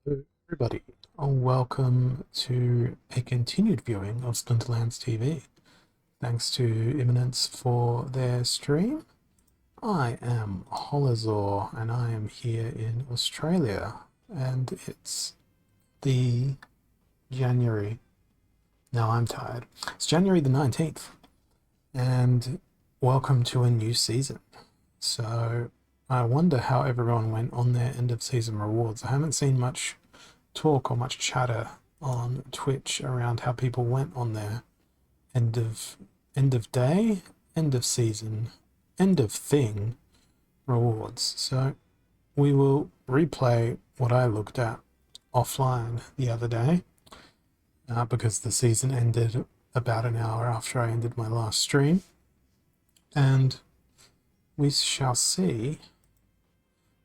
Hello, everybody. Welcome to a continued viewing of Splinterlands TV. Thanks to Imminence for their stream. I am Holazor and I am here in Australia, and it's the January. Now I'm tired. It's January the 19th, and welcome to a new season. So I wonder how everyone went on their end of season rewards. I haven't seen much talk or much chatter on Twitch around how people went on their end of day, end of season, end of thing rewards. So we will replay what I looked at offline the other day because the season ended about an hour after I ended my last stream, and we shall see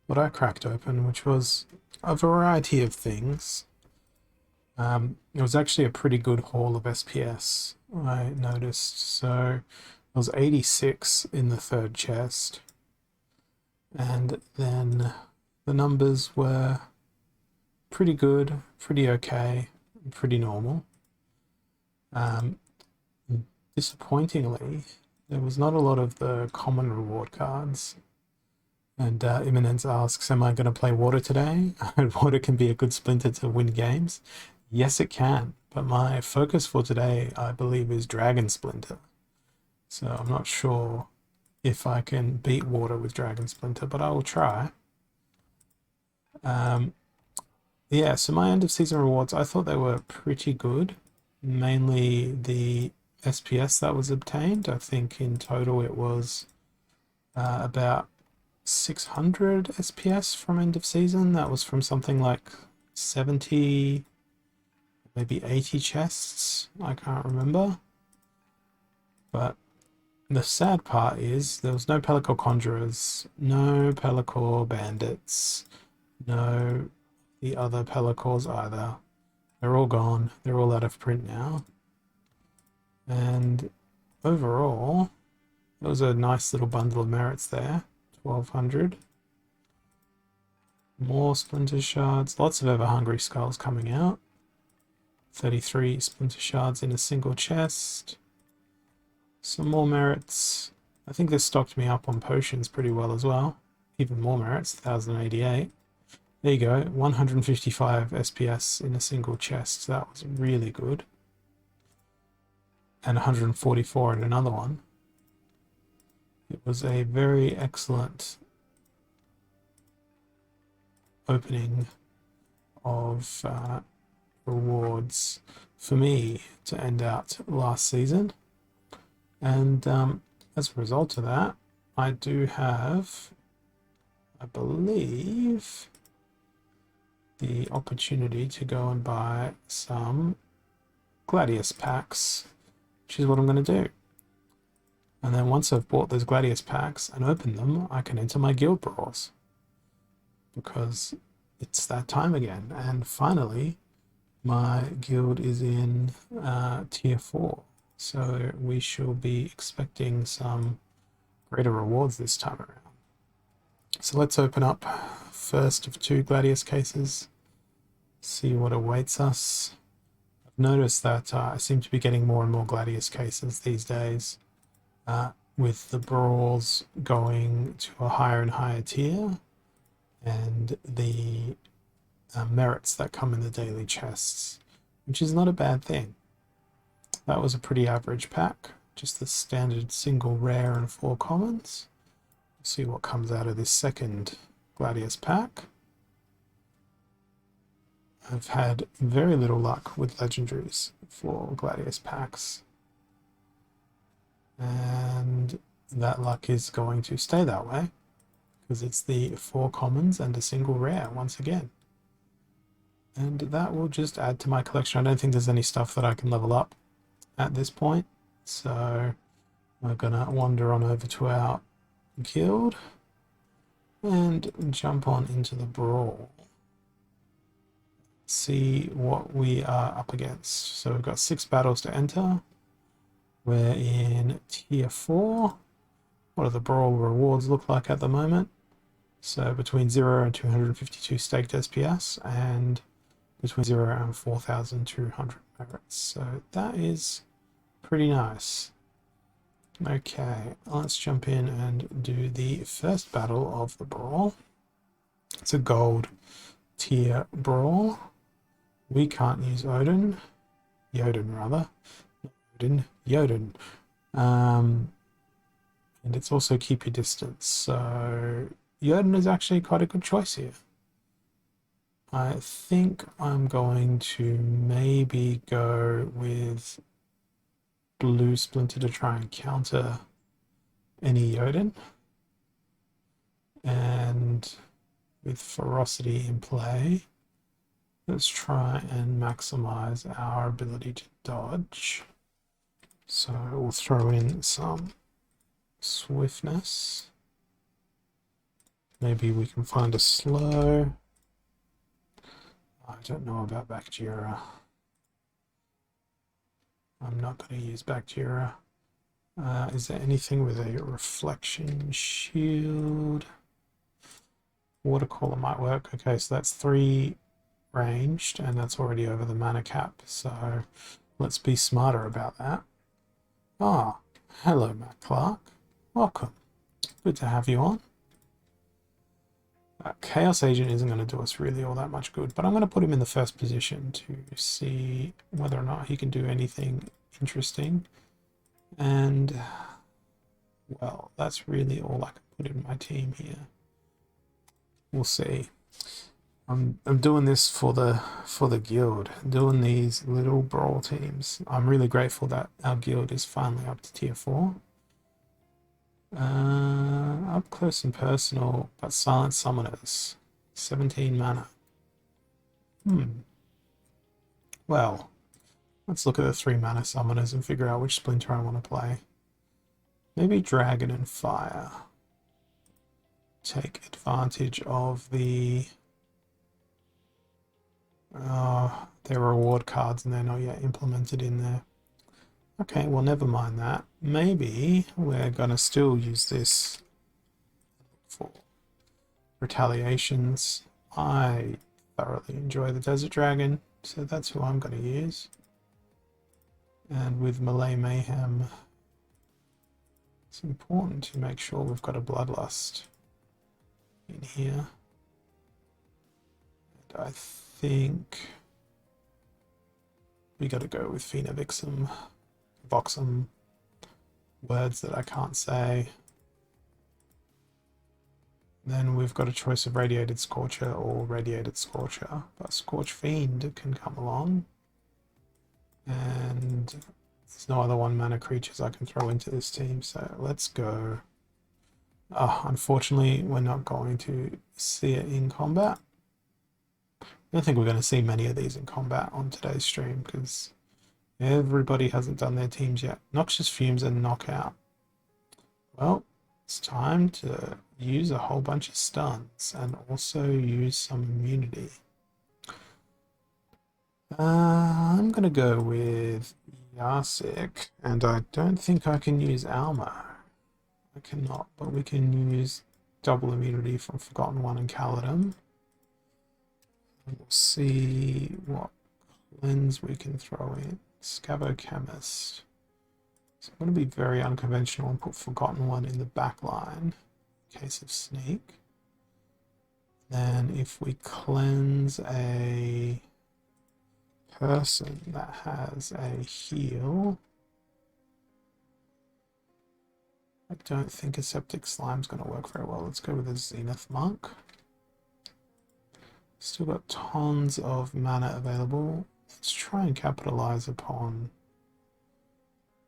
what I cracked open, which was a variety of things. It was actually a pretty good haul of SPS, I noticed. So it was 86 in the third chest, and then the numbers were pretty good, pretty okay, pretty normal. Disappointingly, there was not a lot of the common reward cards. And Imminence asks, am I going to play water today? And water can be a good splinter to win games. Yes, it can. But my focus for today, I believe, is Dragon Splinter. So I'm not sure if I can beat water with Dragon Splinter, but I will try. Yeah, so my end of season rewards, I thought they were pretty good. Mainly the SPS that was obtained. I think in total it was about 600 SPS from end of season. That was from something like 70, maybe 80 chests. I can't remember. But the sad part is there was no Pelacor Conjurers, no Pelacor Bandits, no the other Pelacors either. They're all gone. They're all out of print now. And overall, it was a nice little bundle of merits there. 1200. More Splinter Shards. Lots of Ever Hungry Skulls coming out. 33 Splinter Shards in a single chest. Some more merits. I think this stocked me up on potions pretty well as well. Even more merits, 1088. There you go, 155 SPS in a single chest. That was really good. And 144 in another one. It was a very excellent opening of rewards for me to end out last season. And as a result of that, I do have, I believe, the opportunity to go and buy some Gladius packs, which is what I'm going to do. And then once I've bought those Gladius packs and opened them, I can enter my guild brawls, because it's that time again. And finally, my guild is in tier 4. So we shall be expecting some greater rewards this time around. So let's open up first of 2 Gladius cases, see what awaits us. I've noticed that I seem to be getting more and more Gladius cases these days, with the brawls going to a higher and higher tier, and the merits that come in the daily chests, which is not a bad thing. That was a pretty average pack, just the standard single rare and 4 commons. We'll see what comes out of this second Gladius pack. I've had very little luck with legendaries for Gladius packs, and that luck is going to stay that way, because it's the 4 commons and a single rare once again. And that will just add to my collection. I don't think there's any stuff that I can level up at this point, so we're gonna wander on over to our guild and jump on into the brawl. See what we are up against. So we've got 6 battles to enter. We're in tier 4. What do the brawl rewards look like at the moment? So between 0 and 252 staked SPS, and between 0 and 4,200 merits. So that is pretty nice. Okay, let's jump in and do the first battle of the brawl. It's a gold tier brawl. We can't use Jotun rather. Jotun. And it's also keep your distance. So Jotun is actually quite a good choice here. I think I'm going to maybe go with blue Splinter to try and counter any Jotun. And with ferocity in play, let's try and maximize our ability to dodge. So we'll throw in some swiftness. Maybe we can find a slow. I don't know about Bacteria. I'm not going to use Bacteria. Is there anything with a reflection shield? Watercaller might work. Okay, so that's 3 ranged, and that's already over the mana cap. So let's be smarter about that. Ah, hello, Matt Clark. Welcome. Good to have you on. Chaos Agent isn't going to do us really all that much good, but I'm going to put him in the first position to see whether or not he can do anything interesting. And, well, that's really all I can put in my team here. We'll see. I'm doing this for the guild, doing these little brawl teams. I'm really grateful that our guild is finally up to tier 4. Up close and personal, but silent summoners. 17 mana. Well, let's look at the 3 mana summoners and figure out which Splinter I want to play. Maybe Dragon and Fire. Take advantage of the their reward cards, and they're not yet implemented in there. Okay, well, never mind that. Maybe we're gonna still use this for retaliations. I thoroughly enjoy the Desert Dragon, so that's who I'm gonna use. And with Melee Mayhem, it's important to make sure we've got a Bloodlust in here. And I think we gotta go with Phoenavixum, Voxum, words that I can't say. Then we've got a choice of Radiated Scorcher or Radiated Scorcher, but Scorch Fiend can come along. And there's no other 1-mana creatures I can throw into this team, so let's go. Unfortunately, we're not going to see it in combat. I don't think we're going to see many of these in combat on today's stream because everybody hasn't done their teams yet. Noxious Fumes and Knockout. Well, it's time to use a whole bunch of stuns and also use some immunity. I'm going to go with Yasik, and I don't think I can use Alma. I cannot, but we can use double immunity from Forgotten One and Caledon. And we'll see what cleanse we can throw in. Scavo Chemist. So I'm going to be very unconventional and put Forgotten One in the back line in case of sneak. Then if we cleanse a person that has a heal, I don't think a Septic Slime's going to work very well. Let's go with a Zenith Monk. Still got tons of mana available. Let's try and capitalize upon,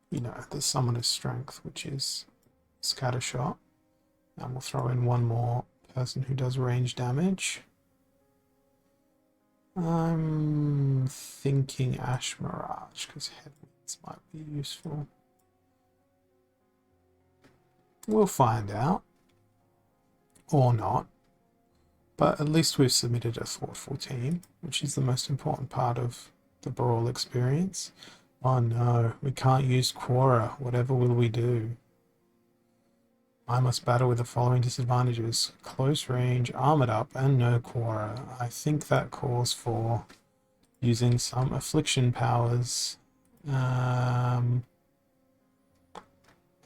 you know, the Summoner's Strength, which is Scattershot. And we'll throw in one more person who does range damage. I'm thinking Ash Mirage, because Headwinds might be useful. We'll find out. Or not. But at least we've submitted a thoughtful team, which is the most important part of the Brawl experience. Oh no, we can't use Quora. Whatever will we do? I must battle with the following disadvantages: close range, armored up, and no Quora. I think that calls for using some affliction powers.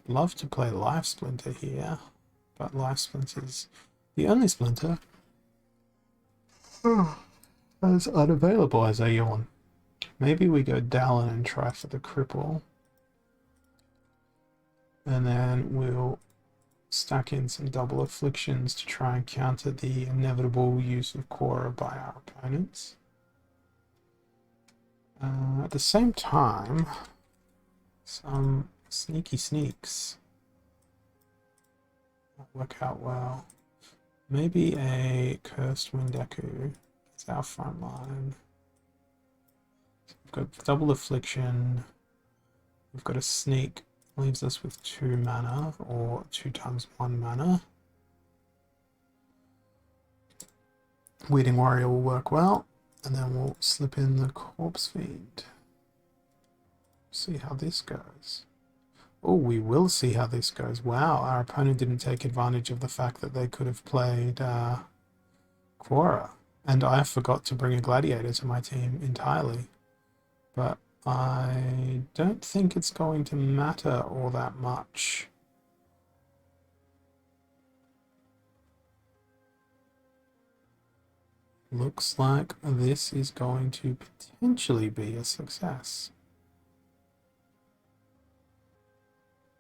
Love to play Life Splinter here, but Life Splinter's the only Splinter that's unavailable as a yawn. Maybe we go Dallin and try for the cripple. And then we'll stack in some double afflictions to try and counter the inevitable use of Cora by our opponents. At the same time, some sneaky sneaks might work out well. Maybe a Cursed Wind Echo is our front line. We've got double affliction. We've got a sneak, leaves us with 2 mana, or 2 times 1 mana. Weeding Warrior will work well, and then we'll slip in the Corpse Fiend. See how this goes. Oh, we will see how this goes. Wow, our opponent didn't take advantage of the fact that they could have played Quora. And I forgot to bring a Gladiator to my team entirely. But I don't think it's going to matter all that much. Looks like this is going to potentially be a success.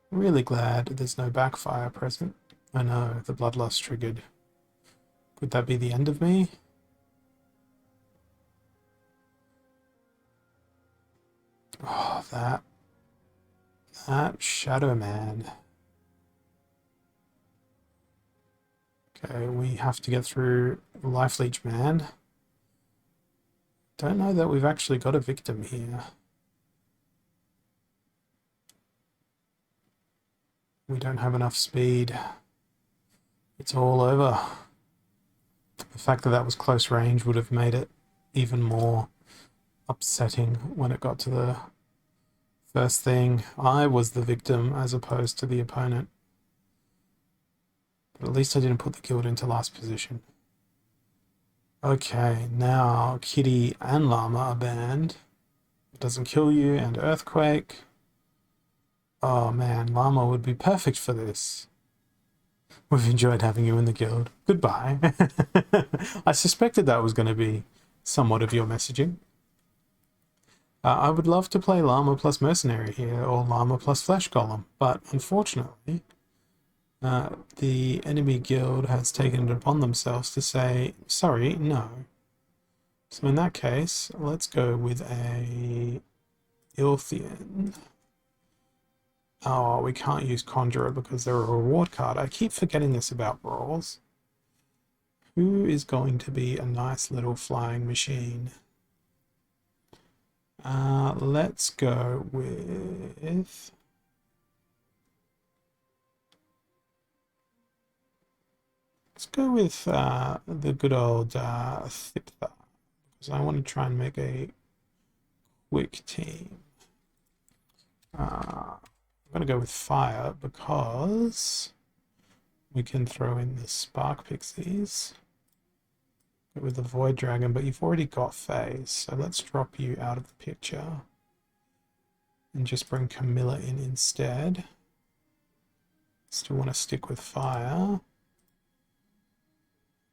Really glad there's no backfire present. I know, the Bloodlust triggered. Could that be the end of me? Oh, that Shadow Man. Okay, we have to get through Life Leech Man. Don't know that we've actually got a victim here. We don't have enough speed. It's all over. The fact that that was close range would have made it even more upsetting when it got to the first thing. I was the victim as opposed to the opponent. But at least I didn't put the guild into last position. Okay, now Kitty and Llama are banned. It doesn't kill you, and Earthquake. Oh man, Llama would be perfect for this. We've enjoyed having you in the guild. Goodbye. I suspected that was going to be somewhat of your messaging. I would love to play Llama plus Mercenary here, or Llama plus Flesh Golem, but unfortunately, the enemy guild has taken it upon themselves to say, sorry, no. So in that case, let's go with a Ilthian. Oh, we can't use Conjurer because they're a reward card. I keep forgetting this about Brawls. Who is going to be a nice little flying machine? Let's go with... Let's go with the good old Thiptha, because I want to try and make a quick team. I'm going to go with Fire because we can throw in the Spark Pixies. Go with the Void Dragon, but you've already got Phase, so let's drop you out of the picture and just bring Camilla in instead. Still want to stick with Fire.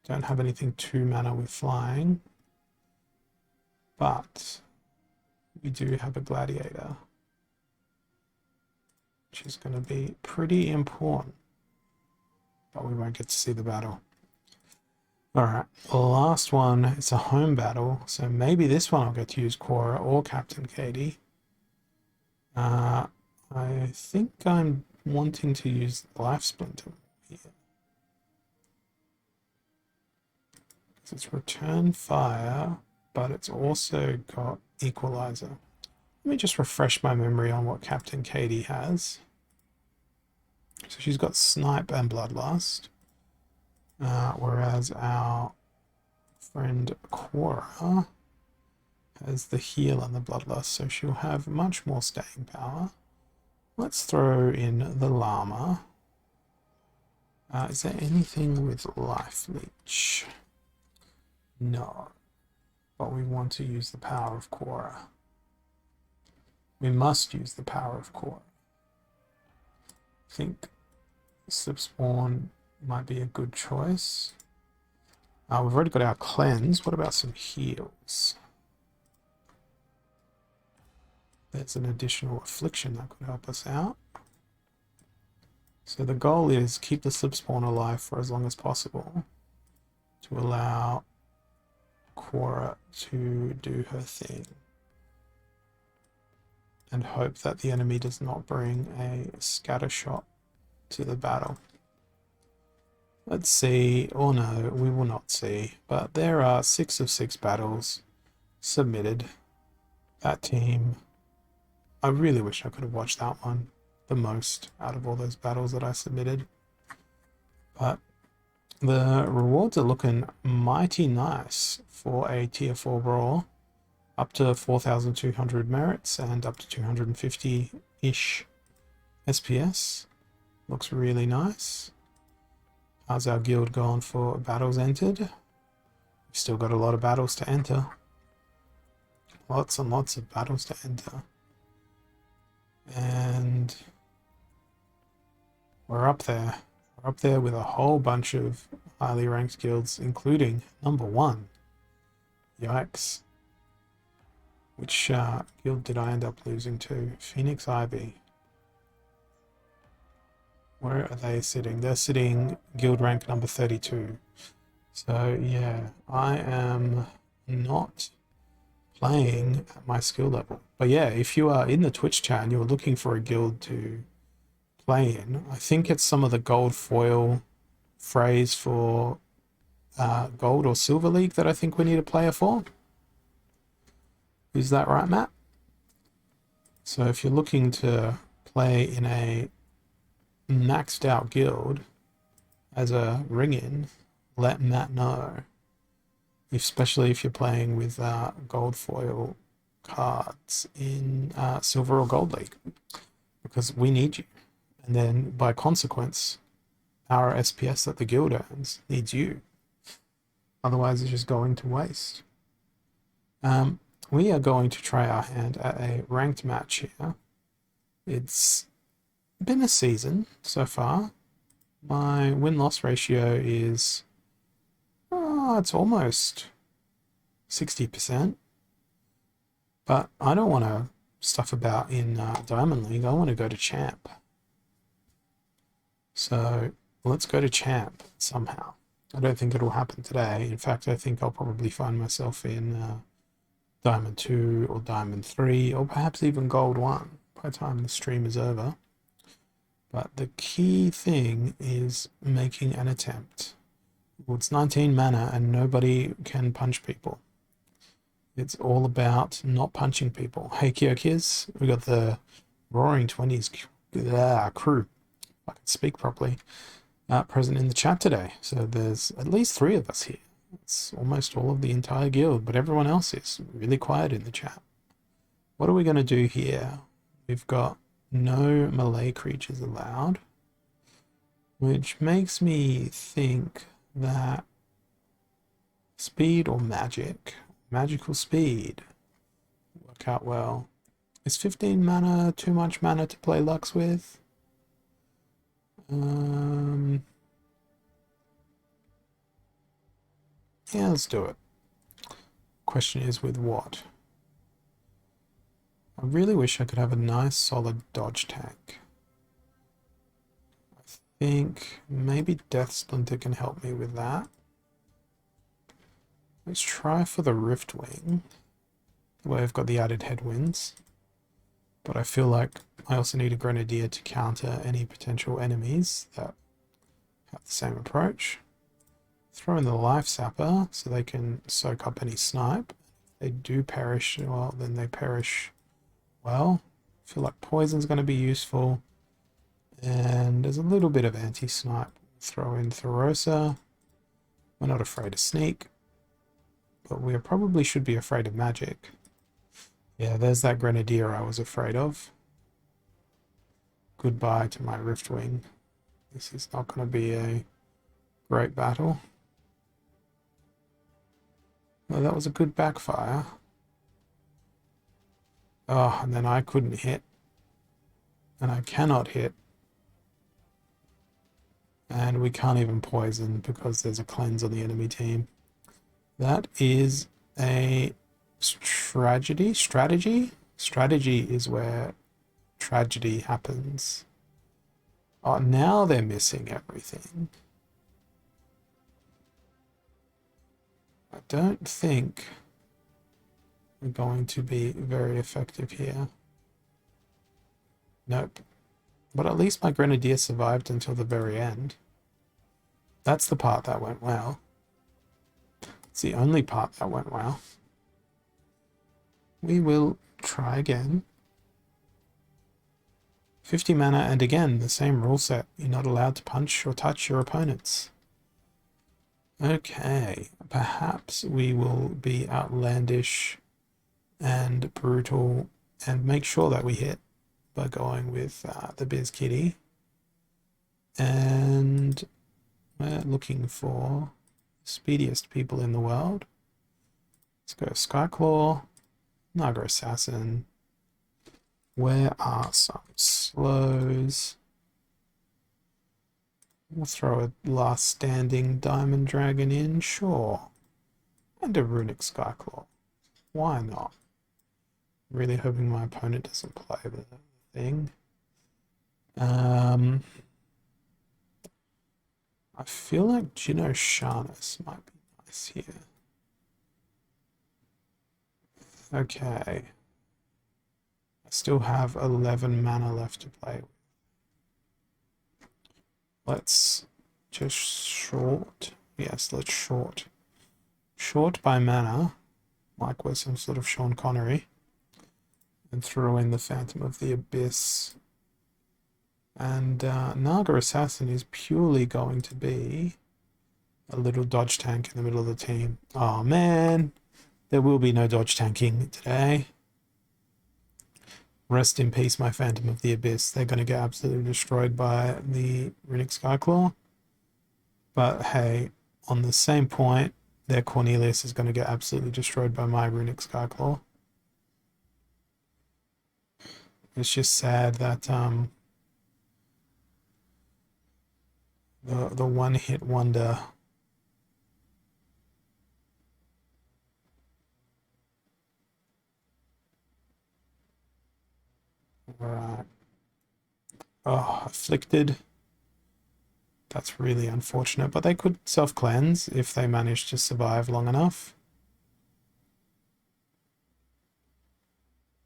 Don't have anything 2 mana with flying, but we do have a Gladiator, which is going to be pretty important, but we won't get to see the battle. Alright, the last one, it's a home battle, so maybe this one I'll get to use Cora or Captain Katie. I think I'm wanting to use Life Splinter here. It's return fire, but it's also got equalizer. Let me just refresh my memory on what Captain Katie has. So she's got snipe and bloodlust, whereas our friend Quora has the heal and the bloodlust, so she'll have much more staying power. Let's throw in the llama. Is there anything with life leech? No. but we want to use the power of Quora. We must use the power of Quora. I think slip spawn might be a good choice. We've already got our cleanse. What about some heals? There's an additional affliction that could help us out. So the goal is keep the slip spawn alive for as long as possible to allow Quora to do her thing. And hope that the enemy does not bring a scatter shot to the battle. Let's see. Oh no, we will not see. But there are 6 of 6 battles submitted. That team. I really wish I could have watched that one the most out of all those battles that I submitted. But the rewards are looking mighty nice for a tier 4 brawl. Up to 4,200 merits and up to 250-ish SPS. Looks really nice. How's our guild gone for battles entered? We've still got a lot of battles to enter. Lots and lots of battles to enter. And we're up there. We're up there with a whole bunch of highly ranked guilds, including number 1. Yikes. Which guild did I end up losing to? Phoenix Ivy. Where are they sitting? They're sitting guild rank number 32. So yeah, I am not playing at my skill level. But yeah, if you are in the Twitch chat and you're looking for a guild to play in, I think it's some of the gold foil phrase for gold or silver league that I think we need a player for. Is that right, Matt? So if you're looking to play in a maxed out guild as a ring-in, let Matt know. Especially if you're playing with gold foil cards in silver or gold league, because we need you. And then by consequence, our SPS that the guild earns needs you. Otherwise it's just going to waste. We are going to try our hand at a ranked match here. It's been a season so far. My win-loss ratio is it's almost 60%. But I don't want to stuff about in Diamond League. I want to go to Champ. So let's go to Champ somehow. I don't think it'll happen today. In fact, I think I'll probably find myself in Diamond 2 or Diamond 3 or perhaps even Gold 1 by the time the stream is over. But the key thing is making an attempt. Well, it's 19 mana and nobody can punch people. It's all about not punching people. Hey Kyokiz, we got the Roaring 20s crew, if I can speak properly, present in the chat today. So there's at least 3 of us here. It's almost all of the entire guild, but everyone else is really quiet in the chat. What are we going to do here? We've got no melee creatures allowed, which makes me think that speed or magical speed work out well. Is 15 mana too much mana to play Lux with? Yeah, let's do it. Question is with what? I really wish I could have a nice solid dodge tank. I think maybe Death Splinter can help me with that. Let's try for the Riftwing. The way I've got the added headwinds. But I feel like I also need a Grenadier to counter any potential enemies that have the same approach. Throw in the Life Sapper so they can soak up any snipe. If they do perish, well, then they perish well. I feel like Poison's going to be useful. And there's a little bit of anti-snipe. Throw in Thorosa. We're not afraid of Sneak. But we probably should be afraid of magic. Yeah, there's that Grenadier I was afraid of. Goodbye to my Riftwing. This is not going to be a great battle. Well, that was a good backfire. Oh, and then I couldn't hit. And I cannot hit. And we can't even poison because there's a cleanse on the enemy team. That is a tragedy. Strategy? Strategy is where tragedy happens. Oh, now they're missing everything. I don't think we're going to be very effective here. Nope. But at least my grenadier survived until the very end. That's the part that went well. It's the only part that went well. We will try again. 50 mana, and again, the same rule set. You're not allowed to punch or touch your opponents. Okay, perhaps we will be outlandish and brutal and make sure that we hit by going with the Biz Kitty. And we're looking for the speediest people in the world. Let's go Skyclaw, Naga Assassin. Where are some slows? We'll throw a last standing Diamond Dragon in, sure. And a Runic Skyclaw. Why not? Really hoping my opponent doesn't play the thing. I feel like Gino Sharnus might be nice here. Okay. I still have 11 mana left to play with. Let's just short. Yes, let's short. Short by mana, like we're some sort of Sean Connery. And throw in the Phantom of the Abyss. And Naga Assassin is purely going to be a little dodge tank in the middle of the team. Oh man, there will be no dodge tanking today. Rest in peace, my Phantom of the Abyss. They're going to get absolutely destroyed by the Runic Skyclaw. But hey, on the same point, their Cornelius is going to get absolutely destroyed by my Runic Skyclaw. It's just sad that the one-hit wonder Right. Oh, afflicted. That's really unfortunate, but they could self-cleanse if they manage to survive long enough.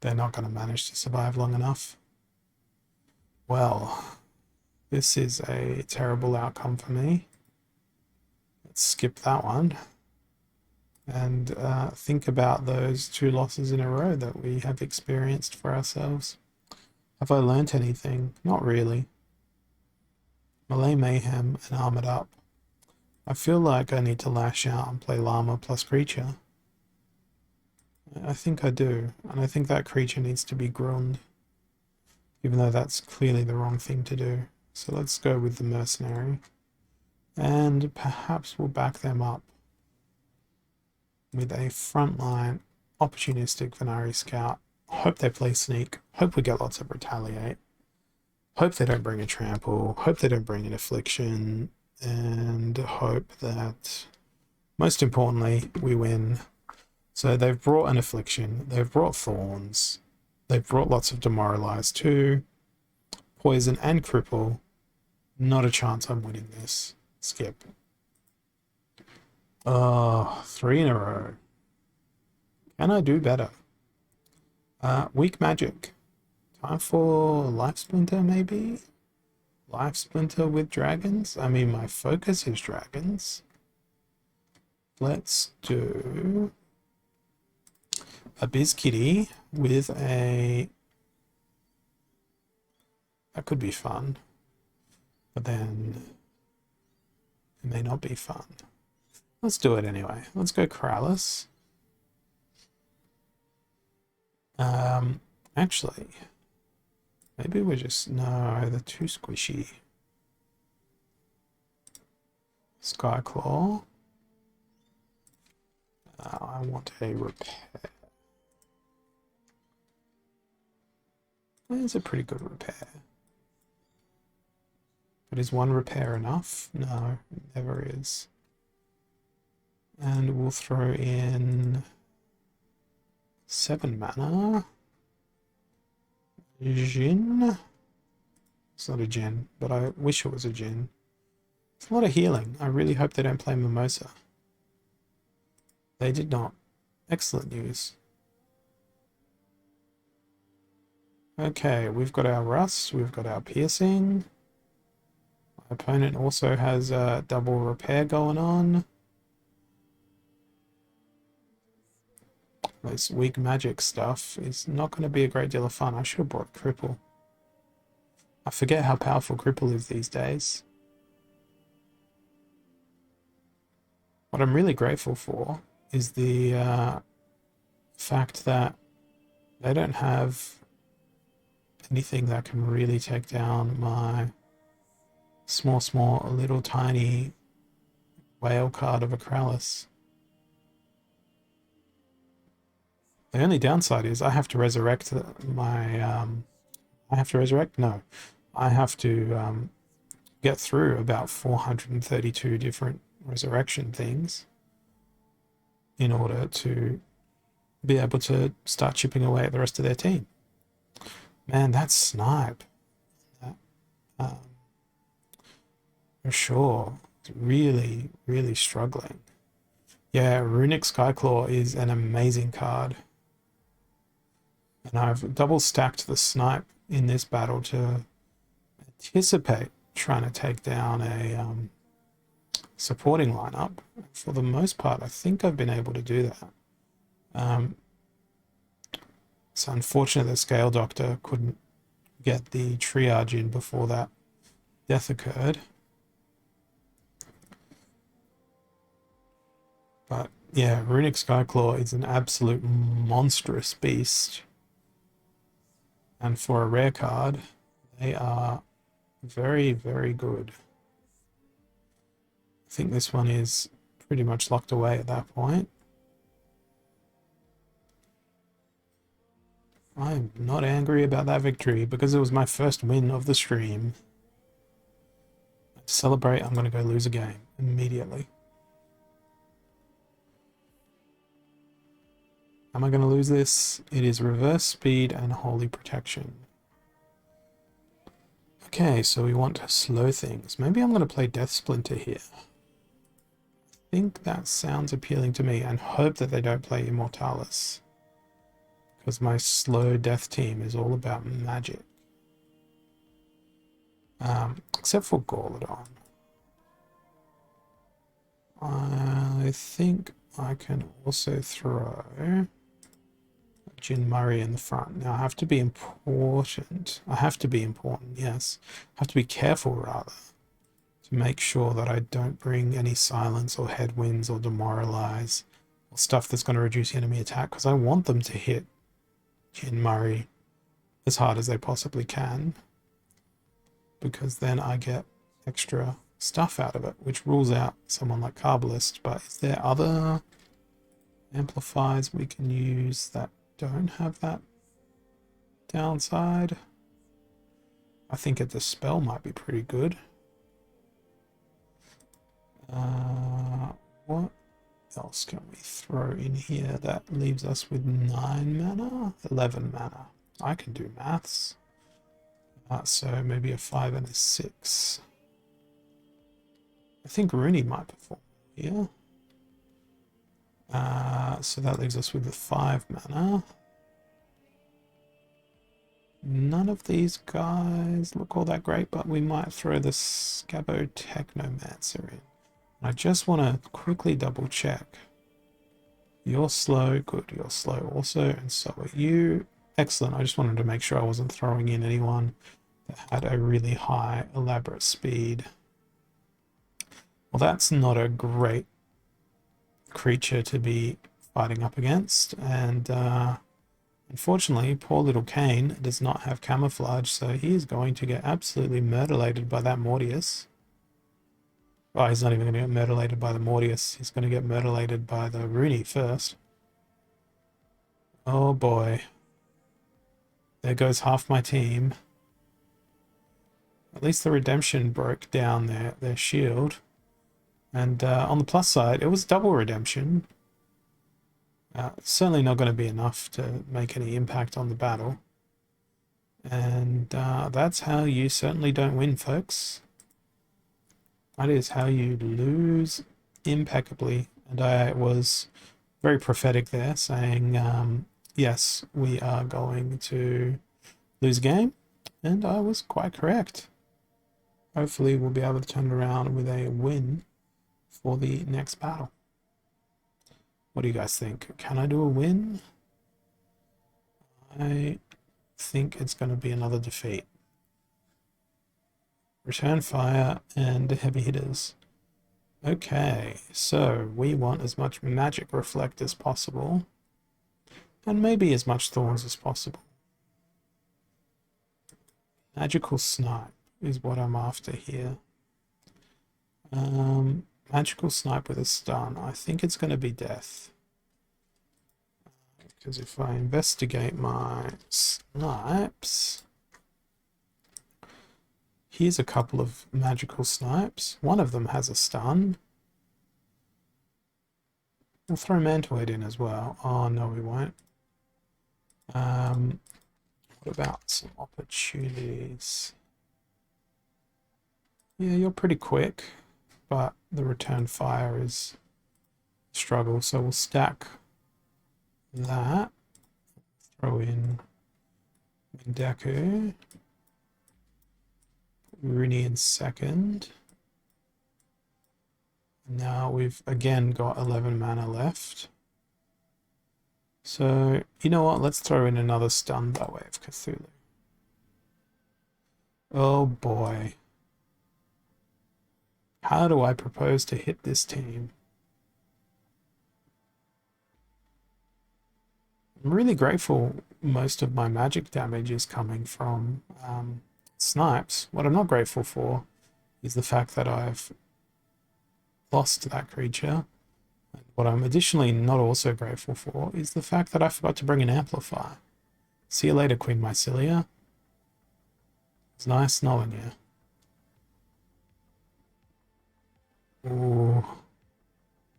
They're not going to manage to survive long enough. Well, this is a terrible outcome for me. Let's skip that one. And think about those 2 losses in a row that we have experienced for ourselves. Have I learnt anything? Not really. Melee Mayhem and Armored Up. I feel like I need to lash out and play Llama plus Creature. I think I do, and I think that creature needs to be groomed, even though that's clearly the wrong thing to do. So let's go with the Mercenary, and perhaps we'll back them up with a frontline opportunistic Venari Scout. Hope they play Sneak, hope we get lots of Retaliate, hope they don't bring a Trample, hope they don't bring an Affliction, and hope that, most importantly, we win. So they've brought an Affliction, they've brought Thorns, they've brought lots of Demoralize too, Poison and Cripple. Not a chance I'm winning this. Skip. Oh, 3 in a row. Can I do better? Weak Magic. Time for Life Splinter, maybe? Life Splinter with dragons? I mean, my focus is dragons. Let's do a Biz Kitty with a... That could be fun. But then it may not be fun. Let's do it anyway. Let's go Kralis. Actually, maybe we're just... No, they're too squishy. Skyclaw. I want a repair. It's a pretty good repair. But is one repair enough? No, it never is. And we'll throw in 7 mana. Jin. It's not a Jin, but I wish it was a Jin. It's a lot of healing. I really hope they don't play Mimosa. They did not. Excellent news. Okay, we've got our Rust, we've got our Piercing. My opponent also has a double repair going on. This weak magic stuff is not going to be a great deal of fun. I should have brought Cripple. I forget how powerful Cripple is these days. What I'm really grateful for is the fact that they don't have anything that can really take down my small, little tiny whale card of a Kralis. The only downside is I have to resurrect my, I have to resurrect? No. I have to get through about 432 different resurrection things in order to be able to start chipping away at the rest of their team. Man, that snipe. For sure. It's really, really struggling. Yeah, Runic Skyclaw is an amazing card. And I've double stacked the snipe in this battle to anticipate trying to take down a supporting lineup. For the most part, I think I've been able to do that. It's unfortunate that Scale Doctor couldn't get the triage in before that death occurred. But yeah, Runic Skyclaw is an absolute monstrous beast. And for a rare card, they are very, very good. I think this one is pretty much locked away at that point. I'm not angry about that victory because it was my first win of the stream. To celebrate, I'm going to go lose a game immediately. Am I going to lose this? It is reverse speed and holy protection. Okay, so we want to slow things. Maybe I'm going to play Death Splinter here. I think that sounds appealing to me, and hope that they don't play Immortalis, because my slow death team is all about magic. Except for Gauladon. I think I can also throw Jin Murray in the front. Now I have to be important. I have to be important, yes. I have to be careful, rather, to make sure that I don't bring any silence or headwinds or demoralize or stuff that's going to reduce enemy attack, because I want them to hit Jin Murray as hard as they possibly can, because then I get extra stuff out of it, which rules out someone like Carbalist. But is there other amplifiers we can use that don't have that downside? I think a Dispel might be pretty good. What else can we throw in here that leaves us with 9 mana? 11 mana. I can do maths. So maybe a 5 and a 6. I think Rooney might perform here. So that leaves us with the 5 mana. None of these guys look all that great, but we might throw the Scabo Technomancer in. I just want to quickly double check. You're slow, good, you're slow also, and so are you. Excellent. I just wanted to make sure I wasn't throwing in anyone that had a really high, elaborate speed. Well, that's not a great creature to be fighting up against, and unfortunately, poor little Kane does not have camouflage, so he is going to get absolutely murderlated by that Mortius. Oh, he's not even going to get murderlated by the Mortius. He's going to get murderlated by the Rooney first. Oh boy. There goes half my team. At least the redemption broke down their shield. And on the plus side, it was double redemption. Certainly not going to be enough to make any impact on the battle. And that's how you certainly don't win, folks. That is how you lose impeccably. And I was very prophetic there, saying, yes, we are going to lose a game. And I was quite correct. Hopefully we'll be able to turn it around with a win for the next battle. What do you guys think? Can I do a win? I think it's going to be another defeat. Return fire and heavy hitters. Okay, so we want as much magic reflect as possible, and maybe as much thorns as possible. Magical snipe is what I'm after here. Magical snipe with a stun. I think it's going to be death. Because if I investigate my snipes, here's a couple of magical snipes. One of them has a stun. We'll throw Mantoid in as well. Oh, no, we won't. What about some opportunities? Yeah, you're pretty quick, but the return fire is a struggle. So we'll stack that. Throw in Windeku. Rooney in second. Now we've again got 11 mana left. So, you know what? Let's throw in another stun by way of Cthulhu. Oh boy. How do I propose to hit this team? I'm really grateful most of my magic damage is coming from snipes. What I'm not grateful for is the fact that I've lost that creature. And what I'm additionally not also grateful for is the fact that I forgot to bring an amplifier. See you later, Queen Mycelia. It's nice knowing you. Ooh,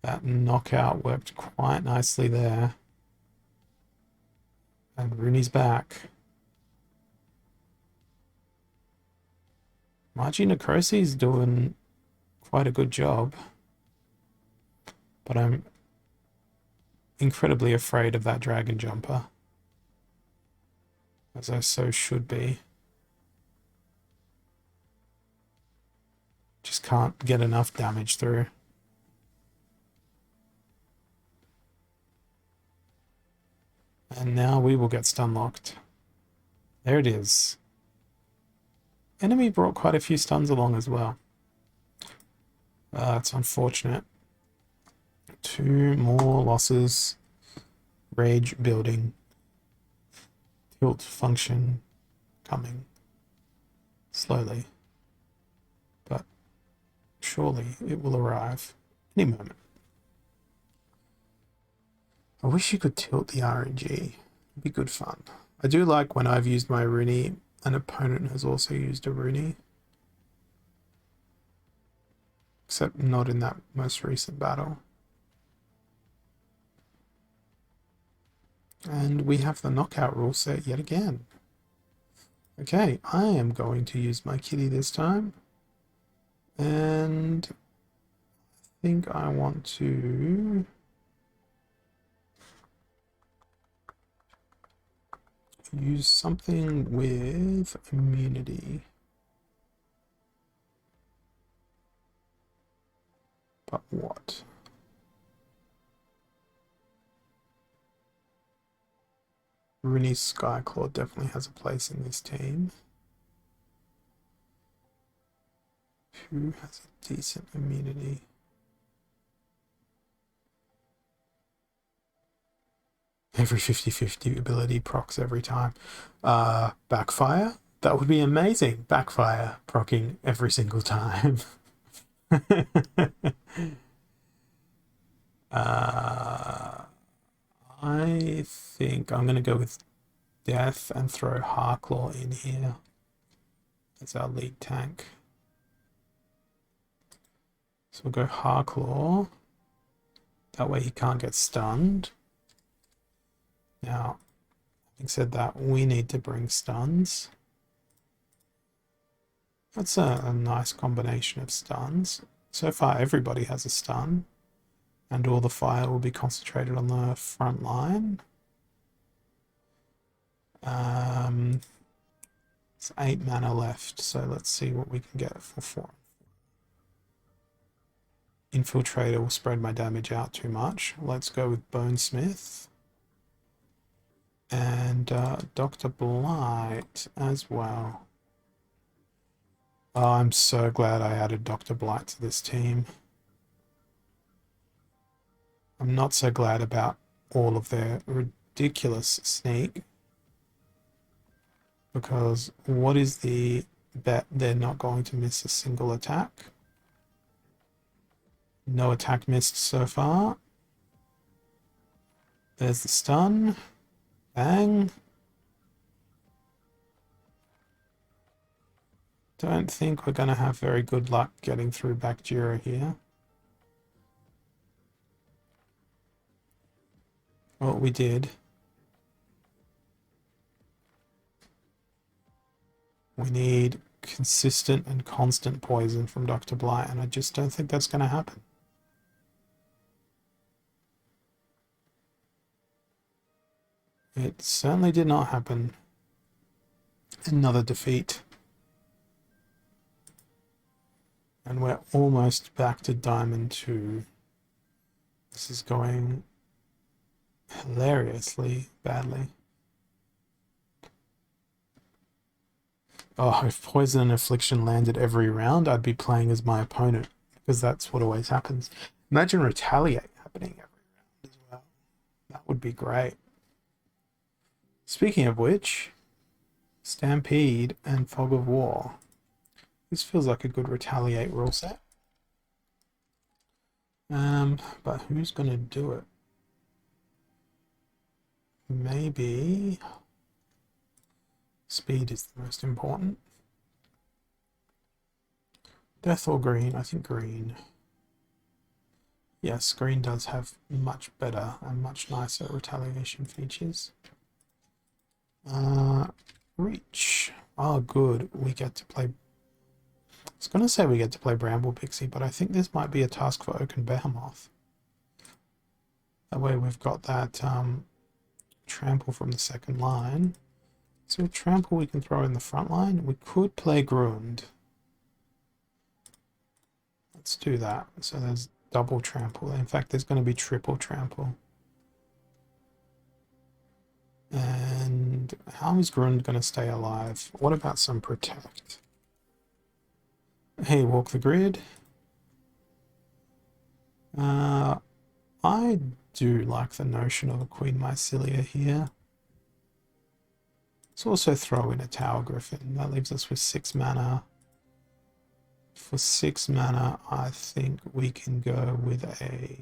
that knockout worked quite nicely there. And Rooney's back. Magi Necrosi's doing quite a good job. But I'm incredibly afraid of that dragon jumper. As I so should be. Just can't get enough damage through. And now we will get stun locked. There it is. Enemy brought quite a few stuns along as well. It's unfortunate. 2 more losses. Rage building. Tilt function coming. Slowly. But surely it will arrive any moment. I wish you could tilt the RNG. It'd be good fun. I do like when I've used my Rooney, an opponent has also used a Rooney. Except not in that most recent battle. And we have the knockout rule set yet again. Okay, I am going to use my kitty this time. And I think I want to use something with immunity. But what? Rooney's Skyclaw definitely has a place in this team. Who has a decent immunity? Every 50-50 ability procs every time. Backfire? That would be amazing. Backfire procking every single time. uh, I think I'm going to go with Death and throw Harklaw in here as our lead tank. So we'll go Harklaw. That way he can't get stunned. Now, having said that, we need to bring stuns. That's a nice combination of stuns. So far, everybody has a stun, and all the fire will be concentrated on the front line. It's 8 mana left, so let's see what we can get for 4. Infiltrator will spread my damage out too much. Let's go with Bonesmith. And Dr. Blight as well. Oh, I'm so glad I added Dr. Blight to this team. I'm not so glad about all of their ridiculous sneak. Because what is the bet they're not going to miss a single attack? No attack missed so far. There's the stun. Bang. Don't think we're going to have very good luck getting through Bakjira here. Well, we did. We need consistent and constant poison from Dr. Blight, and I just don't think that's going to happen. It certainly did not happen. Another defeat. And we're almost back to Diamond 2. This is going hilariously badly. Oh, if Poison and Affliction landed every round, I'd be playing as my opponent, because that's what always happens. Imagine Retaliate happening every round as well. That would be great. Speaking of which, Stampede and Fog of War. This feels like a good Retaliate rule set. But who's going to do it? Maybe speed is the most important. Death or green? I think green. Yes, green does have much better and much nicer retaliation features. Reach. Oh, good. We get to play... I was going to say we get to play Bramble Pixie, but I think this might be a task for Oak and Behemoth. That way we've got that trample from the second line. So a trample we can throw in the front line. We could play Grund. Let's do that. So there's double trample. In fact, there's going to be triple trample. And how is Grund going to stay alive? What about some protect? Hey, walk the grid. I do like the notion of a Queen Mycelia here. Let's also throw in a Tower Griffin. That leaves us with 6 mana. For 6 mana, I think we can go with a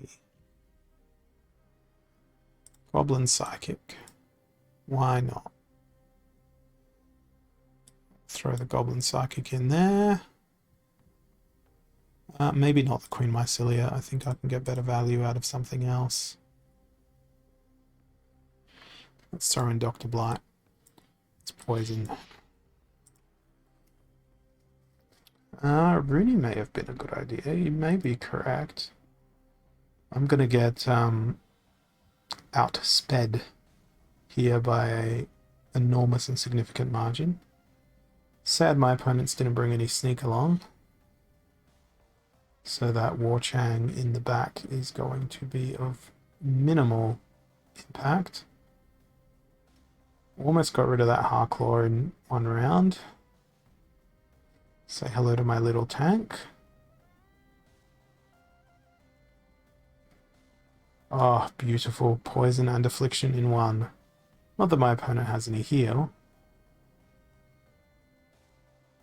Goblin Psychic. Why not? Throw the Goblin Psychic in there. Maybe not the Queen Mycelia. I think I can get better value out of something else. Let's throw in Dr. Blight. It's poison. Rooney may have been a good idea. You may be correct. I'm going to get outsped here by an enormous and significant margin. Sad my opponents didn't bring any sneak along. So that War Chang in the back is going to be of minimal impact. Almost got rid of that Harklaw in one round. Say hello to my little tank. Oh, beautiful. Poison and Affliction in one. Not that my opponent has any heal.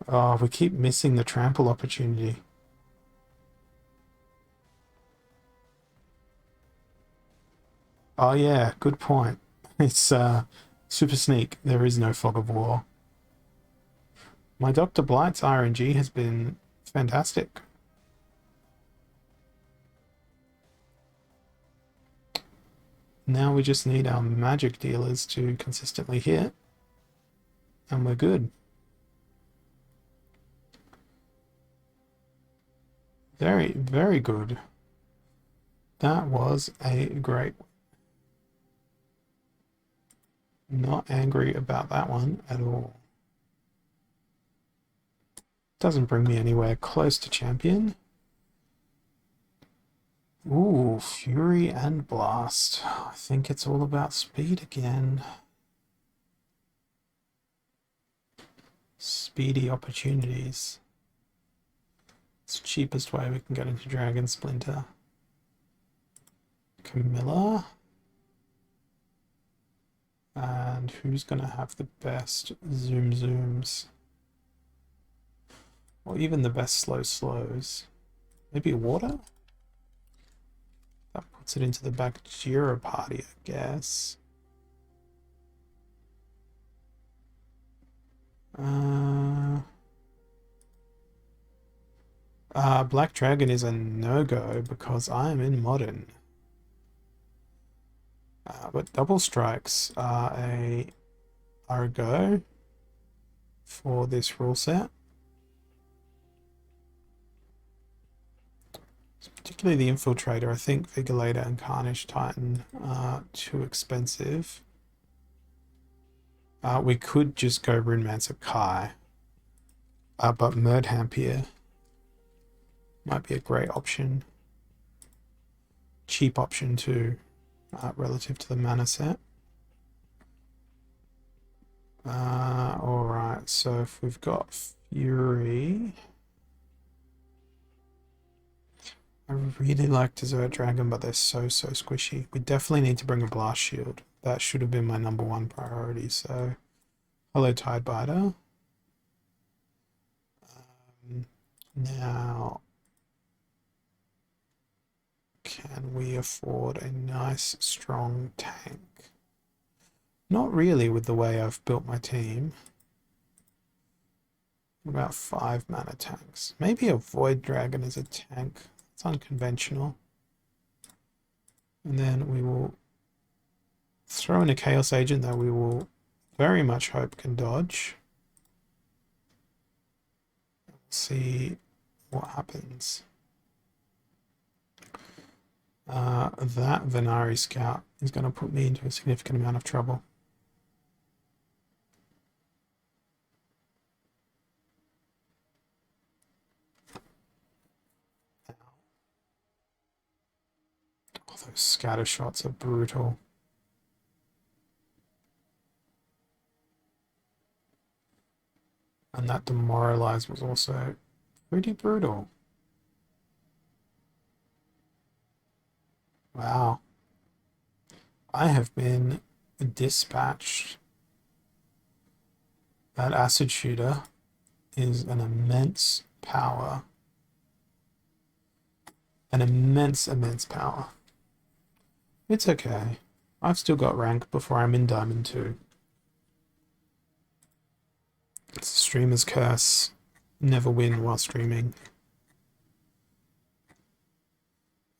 Oh, we keep missing the trample opportunity. Oh yeah, good point. It's super sneak. There is no fog of war. My Dr. Blight's RNG has been fantastic. Now we just need our magic dealers to consistently hit, and we're good. Very, very good. That was a great. Not angry about that one at all. Doesn't bring me anywhere close to champion. Ooh, Fury and Blast. I think it's all about speed again. Speedy opportunities. It's the cheapest way we can get into Dragon Splinter. Camilla. And who's going to have the best zoom zooms? Or even the best slow slows? Maybe water? That puts it into the Bakjira party, I guess. Black Dragon is a no-go because I am in Modern. But double strikes are a go for this rule set. Particularly the Infiltrator. I think Vigilator and Carnage Titan are too expensive. We could just go Runemancer Kai. But Murdhamp here might be a great option. Cheap option too, relative to the mana set. Alright, so if we've got Fury... I really like Desert Dragon, but they're so squishy. We definitely need to bring a Blast Shield. That should have been my #1 priority, so... Hello, Tidebiter. Now... Can we afford a nice, strong tank? Not really with the way I've built my team. About 5 mana tanks. Maybe a Void Dragon as a tank. It's unconventional. And then we will throw in a Chaos Agent that we will very much hope can dodge. We'll see what happens. That Venari Scout is going to put me into a significant amount of trouble. Oh, those scatter shots are brutal. And that Demoralize was also pretty brutal. Wow. I have been dispatched. That Acid Shooter is an immense power. An immense power. It's okay. I've still got rank before I'm in Diamond 2. It's a streamer's curse. Never win while streaming.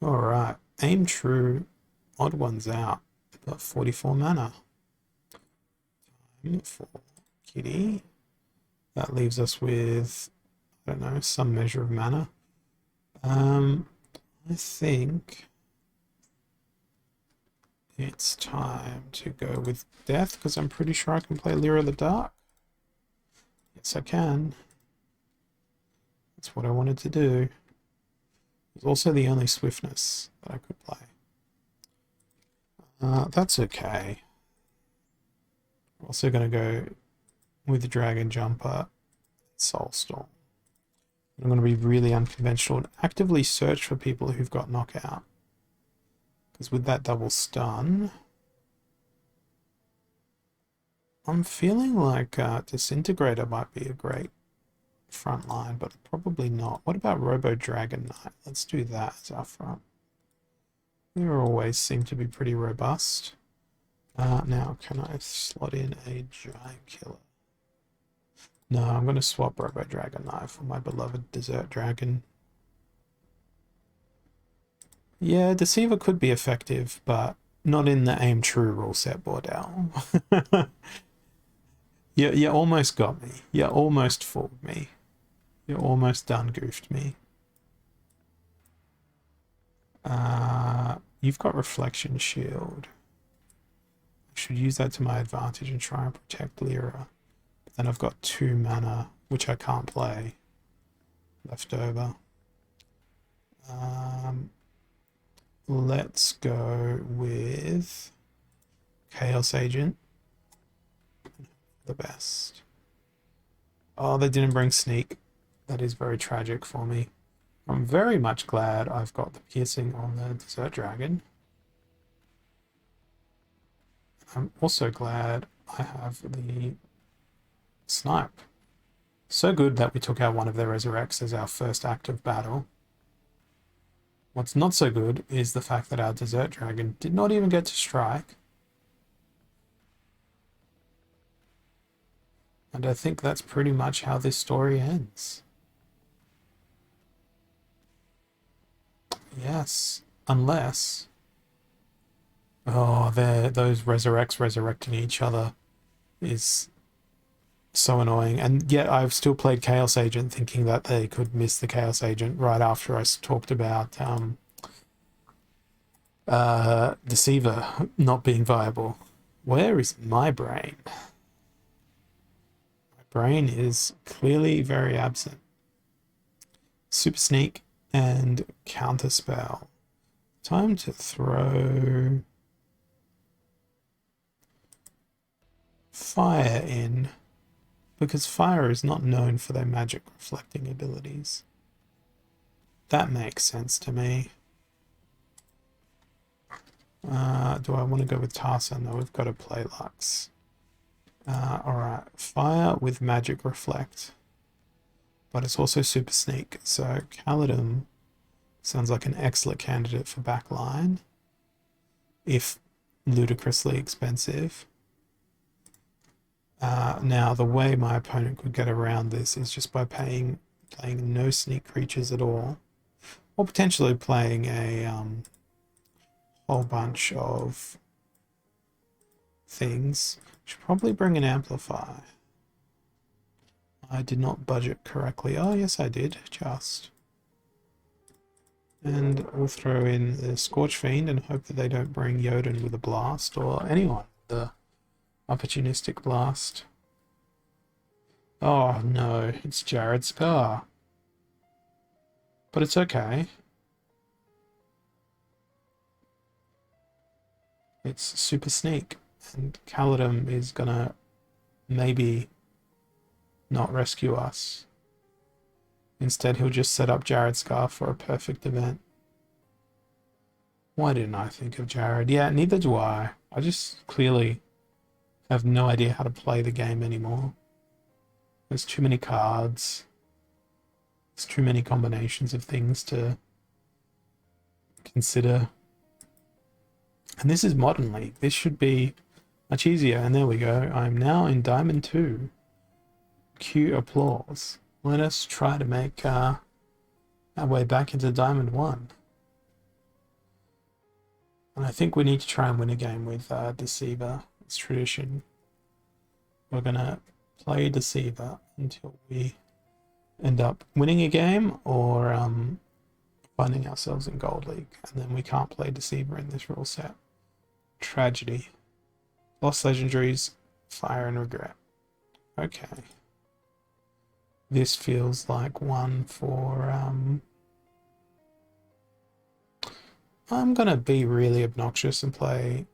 Alright. Aim true. Odd ones out. Got 44 mana. Time for Kitty. That leaves us with, I don't know, some measure of mana. I think it's time to go with Death because I'm pretty sure I can play Lyra the Dark. Yes, I can. That's what I wanted to do. It's also the only swiftness that I could play. That's okay. Also going to go with the Dragon Jumper, Soulstorm. I'm going to be really unconventional and actively search for people who've got knockout. Because with that double stun, I'm feeling like Disintegrator might be a great front line, but probably not. What about Robo Dragon Knight? Let's do that as our front. They always seem to be pretty robust. Now, can I slot in a giant killer? No, I'm going to swap Robo Dragon Knife for my beloved Desert Dragon. Yeah, Deceiver could be effective, but not in the Aim True rule set, Bordell. You almost got me. You almost fooled me. You almost done goofed me. You've got Reflection Shield. I should use that to my advantage and try and protect Lyra. But then I've got 2 mana, which I can't play, left over. Let's go with Chaos Agent. The best. Oh, they didn't bring Sneak. That is very tragic for me. I'm very much glad I've got the piercing on the Desert Dragon. I'm also glad I have the Snipe. So good that we took out one of their Resurrects as our first active battle. What's not so good is the fact that our Desert Dragon did not even get to strike. And I think that's pretty much how this story ends. Yes, unless... Oh, those Resurrects resurrecting each other is so annoying. And yet I've still played Chaos Agent thinking that they could miss the Chaos Agent right after I talked about Deceiver not being viable. Where is my brain? My brain is clearly very absent. Super Sneak and Counterspell. Time to throw Fire in, because Fire is not known for their magic reflecting abilities. That makes sense to me. Do I want to go with Tarsa? No, we've got to play Lux. Alright, Fire with Magic Reflect. But it's also Super Sneak, so Caledon sounds like an excellent candidate for backline, if ludicrously expensive. Now, the way my opponent could get around this is just by playing no sneak creatures at all, or potentially playing a whole bunch of things. Should probably bring an Amplify. I did not budget correctly. Oh, yes, I did, just. And we'll throw in the Scorch Fiend and hope that they don't bring Jotun with a blast, or anyone with the opportunistic blast. Oh no, it's Jared Scar. But it's okay. It's Super Sneak, and Caledon is gonna maybe not rescue us. Instead, he'll just set up Jared Scar for a perfect event. Why didn't I think of Jared? Yeah, neither do I. I just clearly have no idea how to play the game anymore. There's too many cards. There's too many combinations of things to consider. And this is Modern League. This should be much easier. And there we go. I'm now in Diamond 2. Cue applause. Let us try to make our way back into Diamond 1. And I think we need to try and win a game with Deceiver. It's tradition. We're going to play Deceiver until we end up winning a game or finding ourselves in Gold League. And then we can't play Deceiver in this rule set. Tragedy. Lost Legendaries, Fire and Regret. Okay. This feels like one for... I'm going to be really obnoxious and play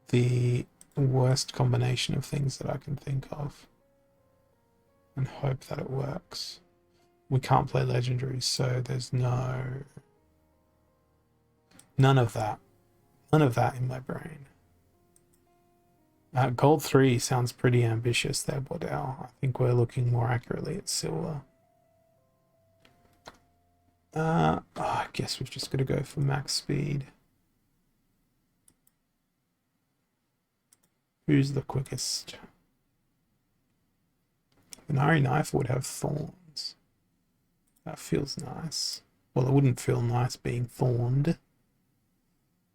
the worst combination of things that I can think of and hope that it works. We can't play legendaries, so there's none of that in my brain. Gold 3 sounds pretty ambitious there, Bordell. I think we're looking more accurately at silver. I guess we've just got to go for max speed. Who's the quickest? Venari knife would have thorns. That feels nice. Well, it wouldn't feel nice being thorned,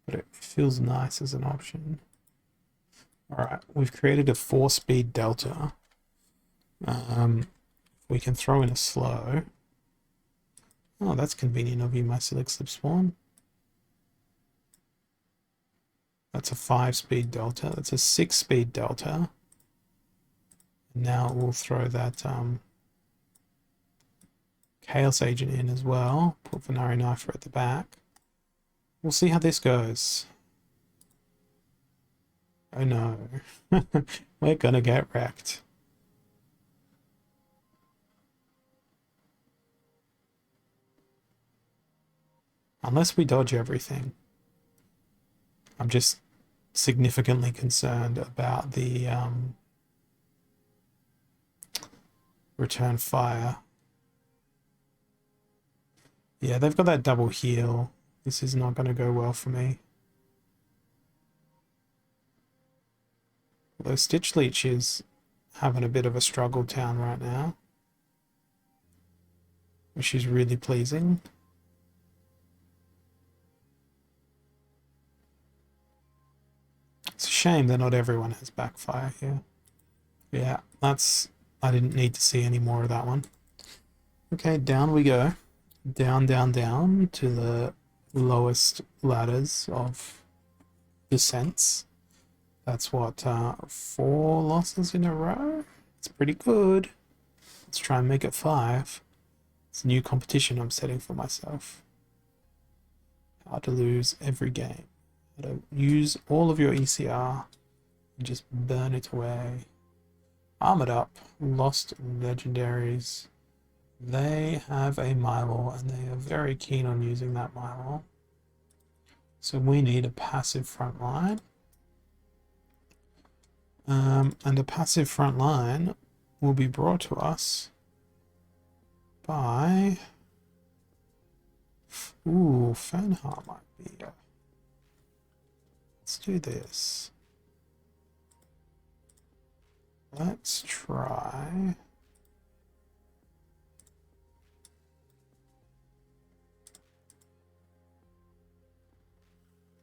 but it feels nice as an option. Alright, we've created a 4-speed delta. We can throw in a slow. Oh, that's convenient of you, my Silix Slip Spawn. That's a 5-speed delta. That's a 6-speed delta. Now we'll throw that Chaos Agent in as well. Put Venari Knifer at the back. We'll see how this goes. Oh no. We're gonna get wrecked. Unless we dodge everything. I'm just significantly concerned about the return fire. Yeah, they've got that double heal. This is not going to go well for me. Although Stitch Leech is having a bit of a struggle town right now, which is really pleasing. It's a shame that not everyone has backfire here. Yeah, I didn't need to see any more of that one. Okay, down we go. Down, down, down to the lowest ladders of descents. That's what, 4 losses in a row? It's pretty good. Let's try and make it 5. It's a new competition I'm setting for myself. How to lose every game. How to use all of your ECR and just burn it away. Armored Up, Lost Legendaries. They have a Milo and they are very keen on using that Milo. So we need a passive front line. And a passive front line will be brought to us by... Ooh, Fernheart might be... Let's do this. Let's try...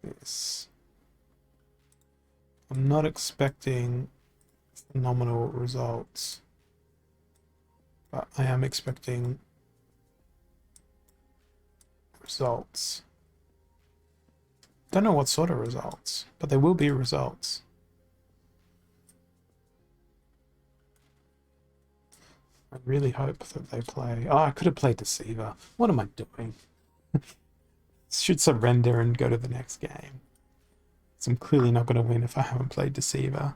this. I'm not expecting phenomenal results, but I am expecting results. Don't know what sort of results, but there will be results. I really hope that they play... Oh, I could have played Deceiver. What am I doing? Should surrender and go to the next game. So I'm clearly not going to win if I haven't played Deceiver.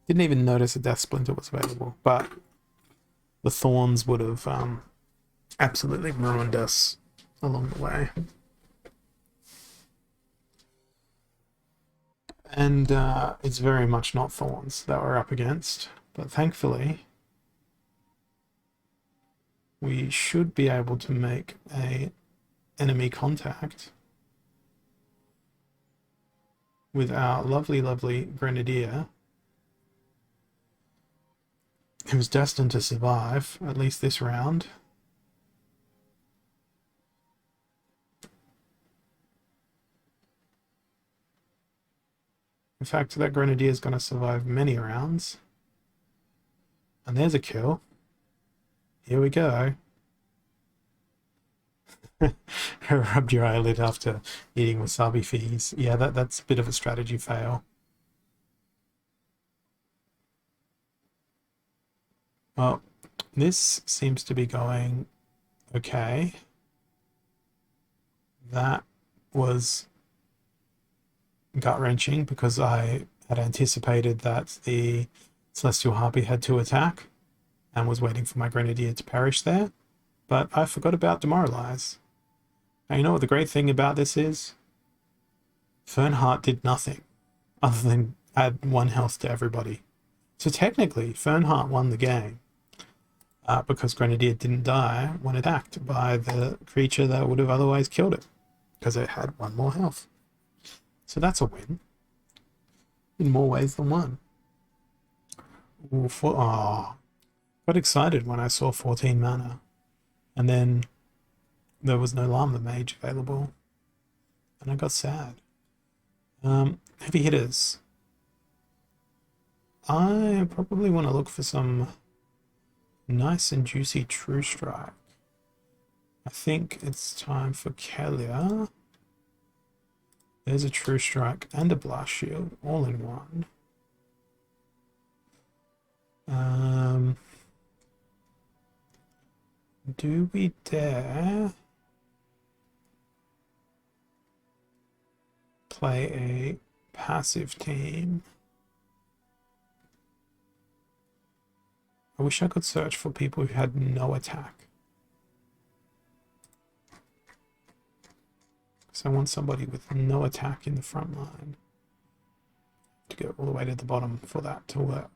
Didn't even notice a Death Splinter was available, but the Thorns would have absolutely ruined us along the way. And it's very much not Thorns that we're up against, but thankfully we should be able to make a enemy contact with our lovely, lovely Grenadier, who's destined to survive, at least this round. In fact, that Grenadier is going to survive many rounds. And there's a kill. Here we go. Rubbed your eyelid after eating wasabi fees. Yeah, that's a bit of a strategy fail. Well, this seems to be going okay. That was gut-wrenching because I had anticipated that the Celestial Harpy had to attack and was waiting for my Grenadier to perish there, but I forgot about Demoralize. And you know what the great thing about this is? Fernheart did nothing other than add 1 health to everybody. So technically, Fernheart won the game. because Grenadier didn't die when attacked by the creature that would have otherwise killed it, because it had 1 more health. So that's a win in more ways than one. Ooh, got excited when I saw 14 mana, and then there was no Llama Mage available, and I got sad. Heavy hitters. I probably want to look for some nice and juicy True Strike. I think it's time for Kelia. There's a True Strike and a Blast Shield all in one. Do we dare play a passive team? I wish I could search for people who had no attack. Because I want somebody with no attack in the front line to go all the way to the bottom for that to work.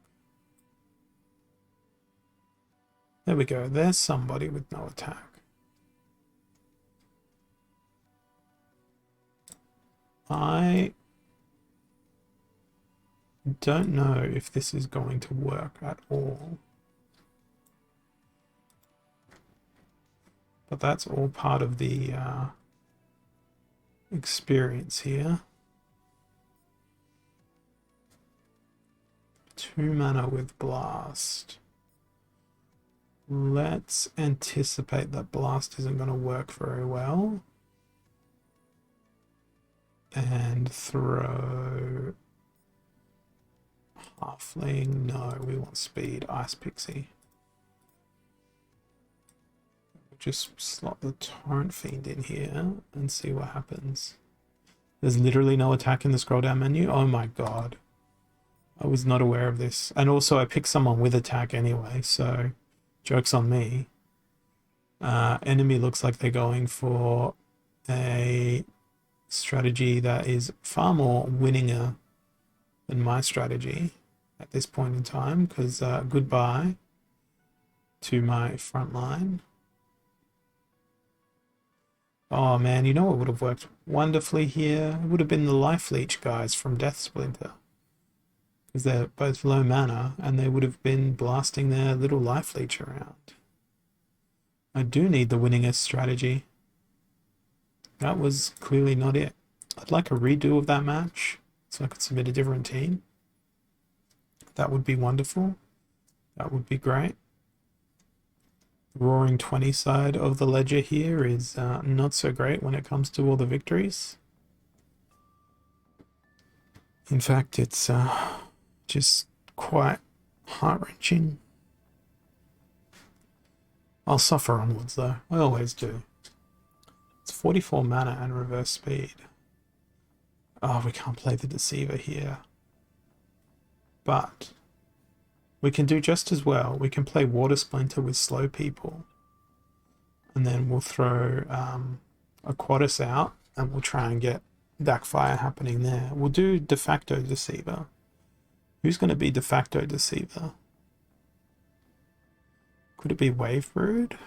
There we go. There's somebody with no attack. I don't know if this is going to work at all. But that's all part of the experience here. 2 mana with Blast. Let's anticipate that Blast isn't going to work very well. And throw Halfling. No, we want speed. Ice Pixie. Just slot the Torrent Fiend in here and see what happens. There's literally no attack in the scroll down menu. Oh my god. I was not aware of this. And also I picked someone with attack anyway, so joke's on me. Enemy looks like they're going for a strategy that is far more winninger than my strategy at this point in time, because goodbye to my front line. Oh man, you know what would have worked wonderfully here? It would have been the Life Leech guys from Death Splinter. Because they're both low mana, and they would have been blasting their little Life Leech around. I do need the winningest strategy. That was clearly not it. I'd like a redo of that match, so I could submit a different team. That would be wonderful. That would be great. Roaring 20 side of the ledger here is not so great when it comes to all the victories. In fact, it's just quite heart-wrenching. I'll suffer onwards though, I always do. It's 44 mana and reverse speed. Oh, we can't play the Deceiver here. But we can do just as well. We can play Water Splinter with slow people. And then we'll throw Aquatis out and we'll try and get backfire happening there. We'll do De Facto Deceiver. Who's going to be De Facto Deceiver? Could it be Wave Brood?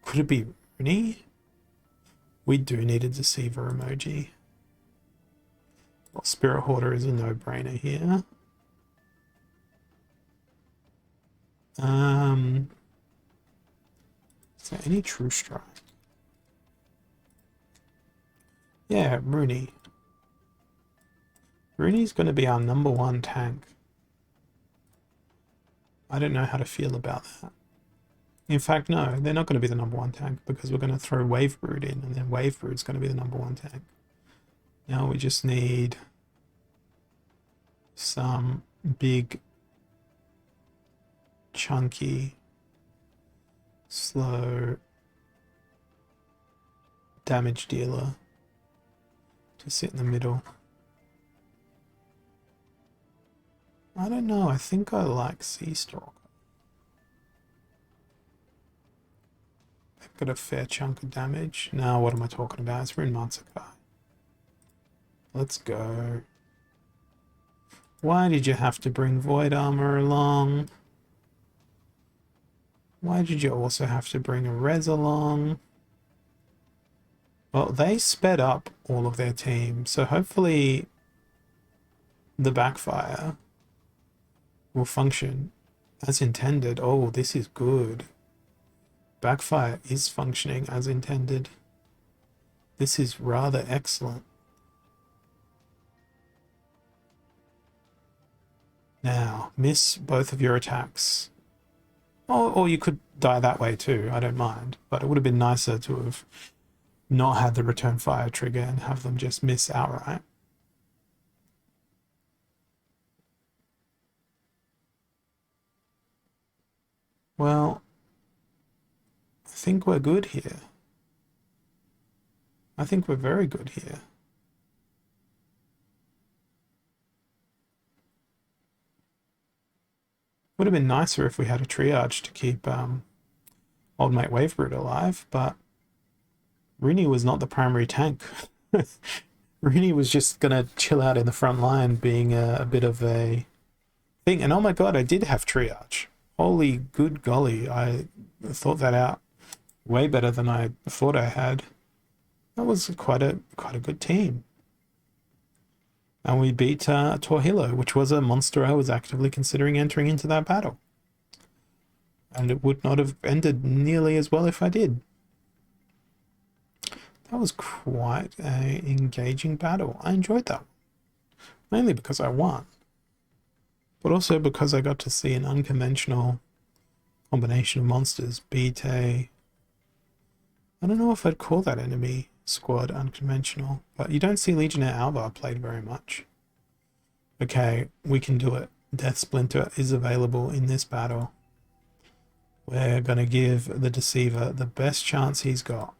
Could it be Rooney? We do need a Deceiver emoji. Well, Spirit Hoarder is a no-brainer here. Is there any True Strike? Yeah, Rooney. Rooney's going to be our #1 tank. I don't know how to feel about that. In fact, no, they're not going to be the #1 tank because we're going to throw Wave Brood in, and then Wave Brood's going to be the #1 tank. Now we just need some big, chunky, slow damage dealer to sit in the middle. I don't know, I think I like Sea Stalker. They've got a fair chunk of damage. Now what am I talking about? It's Rune Matsukai. Let's go. Why did you have to bring Void Armor along? Why did you also have to bring a res along? Well, they sped up all of their team, so hopefully the backfire will function as intended. Oh, this is good. Backfire is functioning as intended. This is rather excellent. Now, miss both of your attacks. Or you could die that way too, I don't mind. But it would have been nicer to have not had the return fire trigger and have them just miss outright. Well, I think we're good here. I think we're very good here. Would have been nicer if we had a triage to keep Old Mate Waveroot alive, but Rooney was not the primary tank. Rooney was just going to chill out in the front line, being a bit of a thing. And oh my god, I did have triage. Holy good golly, I thought that out way better than I thought I had. That was quite a good team. And we beat Torhilo, which was a monster I was actively considering entering into that battle. And it would not have ended nearly as well if I did. That was quite an engaging battle. I enjoyed that. Mainly because I won. But also because I got to see an unconventional combination of monsters beat a... I don't know if I'd call that enemy squad unconventional, but you don't see Legionnaire Alvar played very much. Okay, we can do it. Death Splinter is available in this battle. We're going to give the Deceiver the best chance he's got.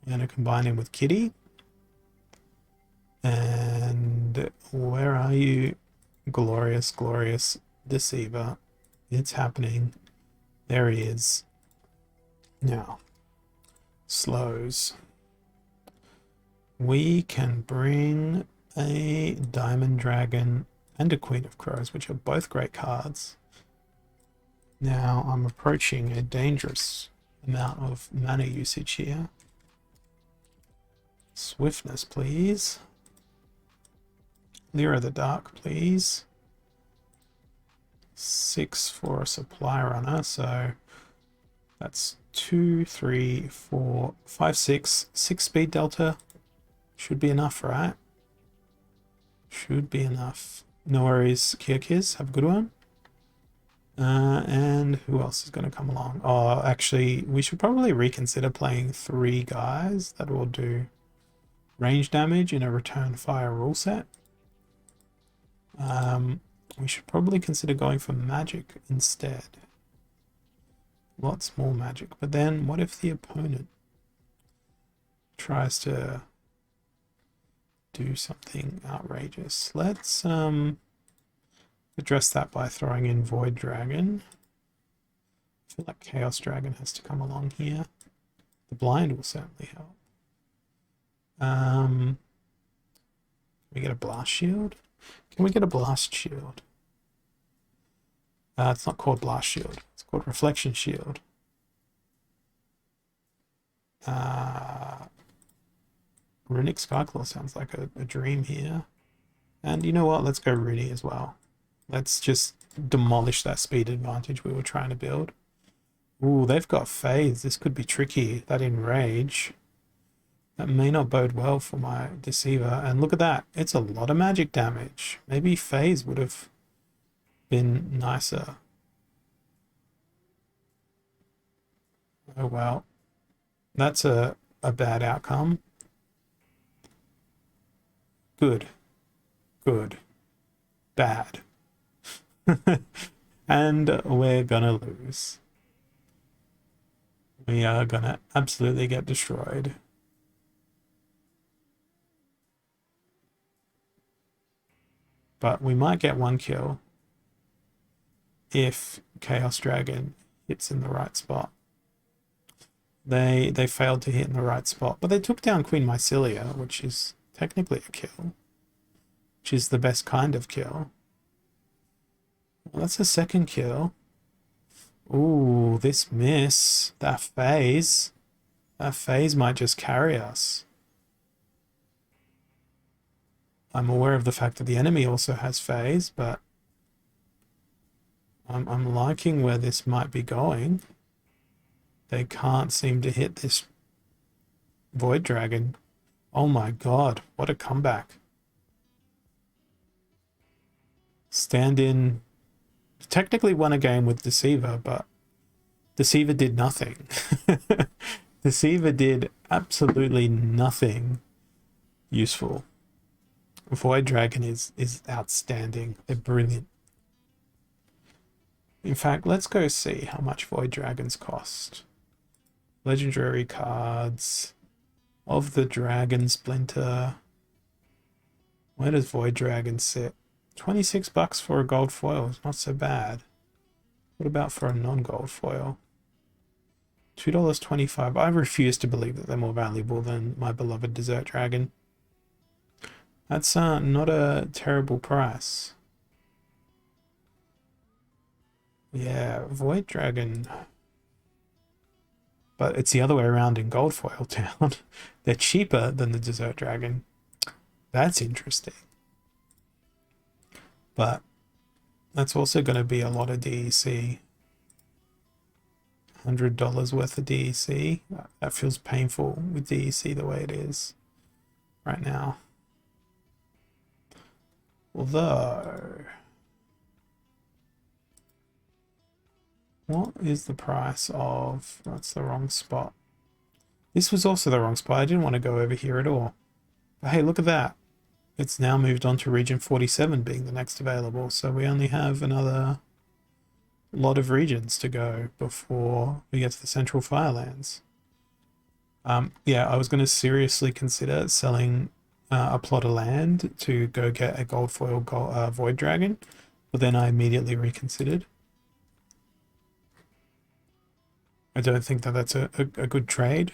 We're going to combine him with Kitty. And where are you? Glorious, glorious Deceiver. It's happening. There he is. Now, slows. We can bring a Diamond Dragon and a Queen of Crows, which are both great cards. Now I'm approaching a dangerous amount of mana usage here. Swiftness, please. Lyra the Dark, please. 6 for a supply runner, so that's 2, 3, 4, 5, 6. 6 speed delta should be enough, right? Should be enough. No worries, Kirkiz, have a good one. And who else is going to come along? Oh, actually, we should probably reconsider playing 3 guys that will do range damage in a return fire rule set. We should probably consider going for magic instead. Lots more magic. But then what if the opponent tries to do something outrageous? Let's address that by throwing in Void Dragon. I feel like Chaos Dragon has to come along here. The blind will certainly help. Can we get a blast shield? Can we get a blast shield? It's not called blast shield. It's called reflection shield. Runic Skyclaw sounds like a dream here. And you know what? Let's go Rooney as well. Let's just demolish that speed advantage we were trying to build. Ooh, they've got phase. This could be tricky. That enrage. That may not bode well for my Deceiver. And look at that. It's a lot of magic damage. Maybe phase would have been nicer. Oh well. That's a bad outcome. Good. Good. Bad. And we're gonna lose. We are gonna absolutely get destroyed. But we might get 1 kill if Chaos Dragon hits in the right spot. They failed to hit in the right spot, but they took down Queen Mycelia, which is technically a kill, which is the best kind of kill. Well, that's a second kill. Ooh, this miss. That phase. That phase might just carry us. I'm aware of the fact that the enemy also has phase, but I'm liking where this might be going. They can't seem to hit this Void Dragon. Oh my god, what a comeback. Stand-in technically won a game with Deceiver, but Deceiver did nothing. Deceiver did absolutely nothing useful. Void Dragon is outstanding. They're brilliant. In fact, let's go see how much Void Dragons cost. Legendary cards of the Dragon Splinter. Where does Void Dragon sit? $26 for a gold foil is not so bad. What about for a non-gold foil? $2.25. I refuse to believe that they're more valuable than my beloved Desert Dragon. That's not a terrible price. Yeah, Void Dragon. But it's the other way around in Gold Foil Town. They're cheaper than the Desert Dragon. That's interesting. But that's also going to be a lot of DEC. $100 worth of DEC. That feels painful with DEC the way it is right now. Although, what is the price of... That's the wrong spot. This was also the wrong spot. I didn't want to go over here at all. But hey, look at that. It's now moved on to region 47 being the next available. So we only have another lot of regions to go before we get to the Central Firelands. Yeah, I was going to seriously consider selling a plot of land to go get a gold foil Void Dragon, but then I immediately reconsidered. I don't think that that's a good trade.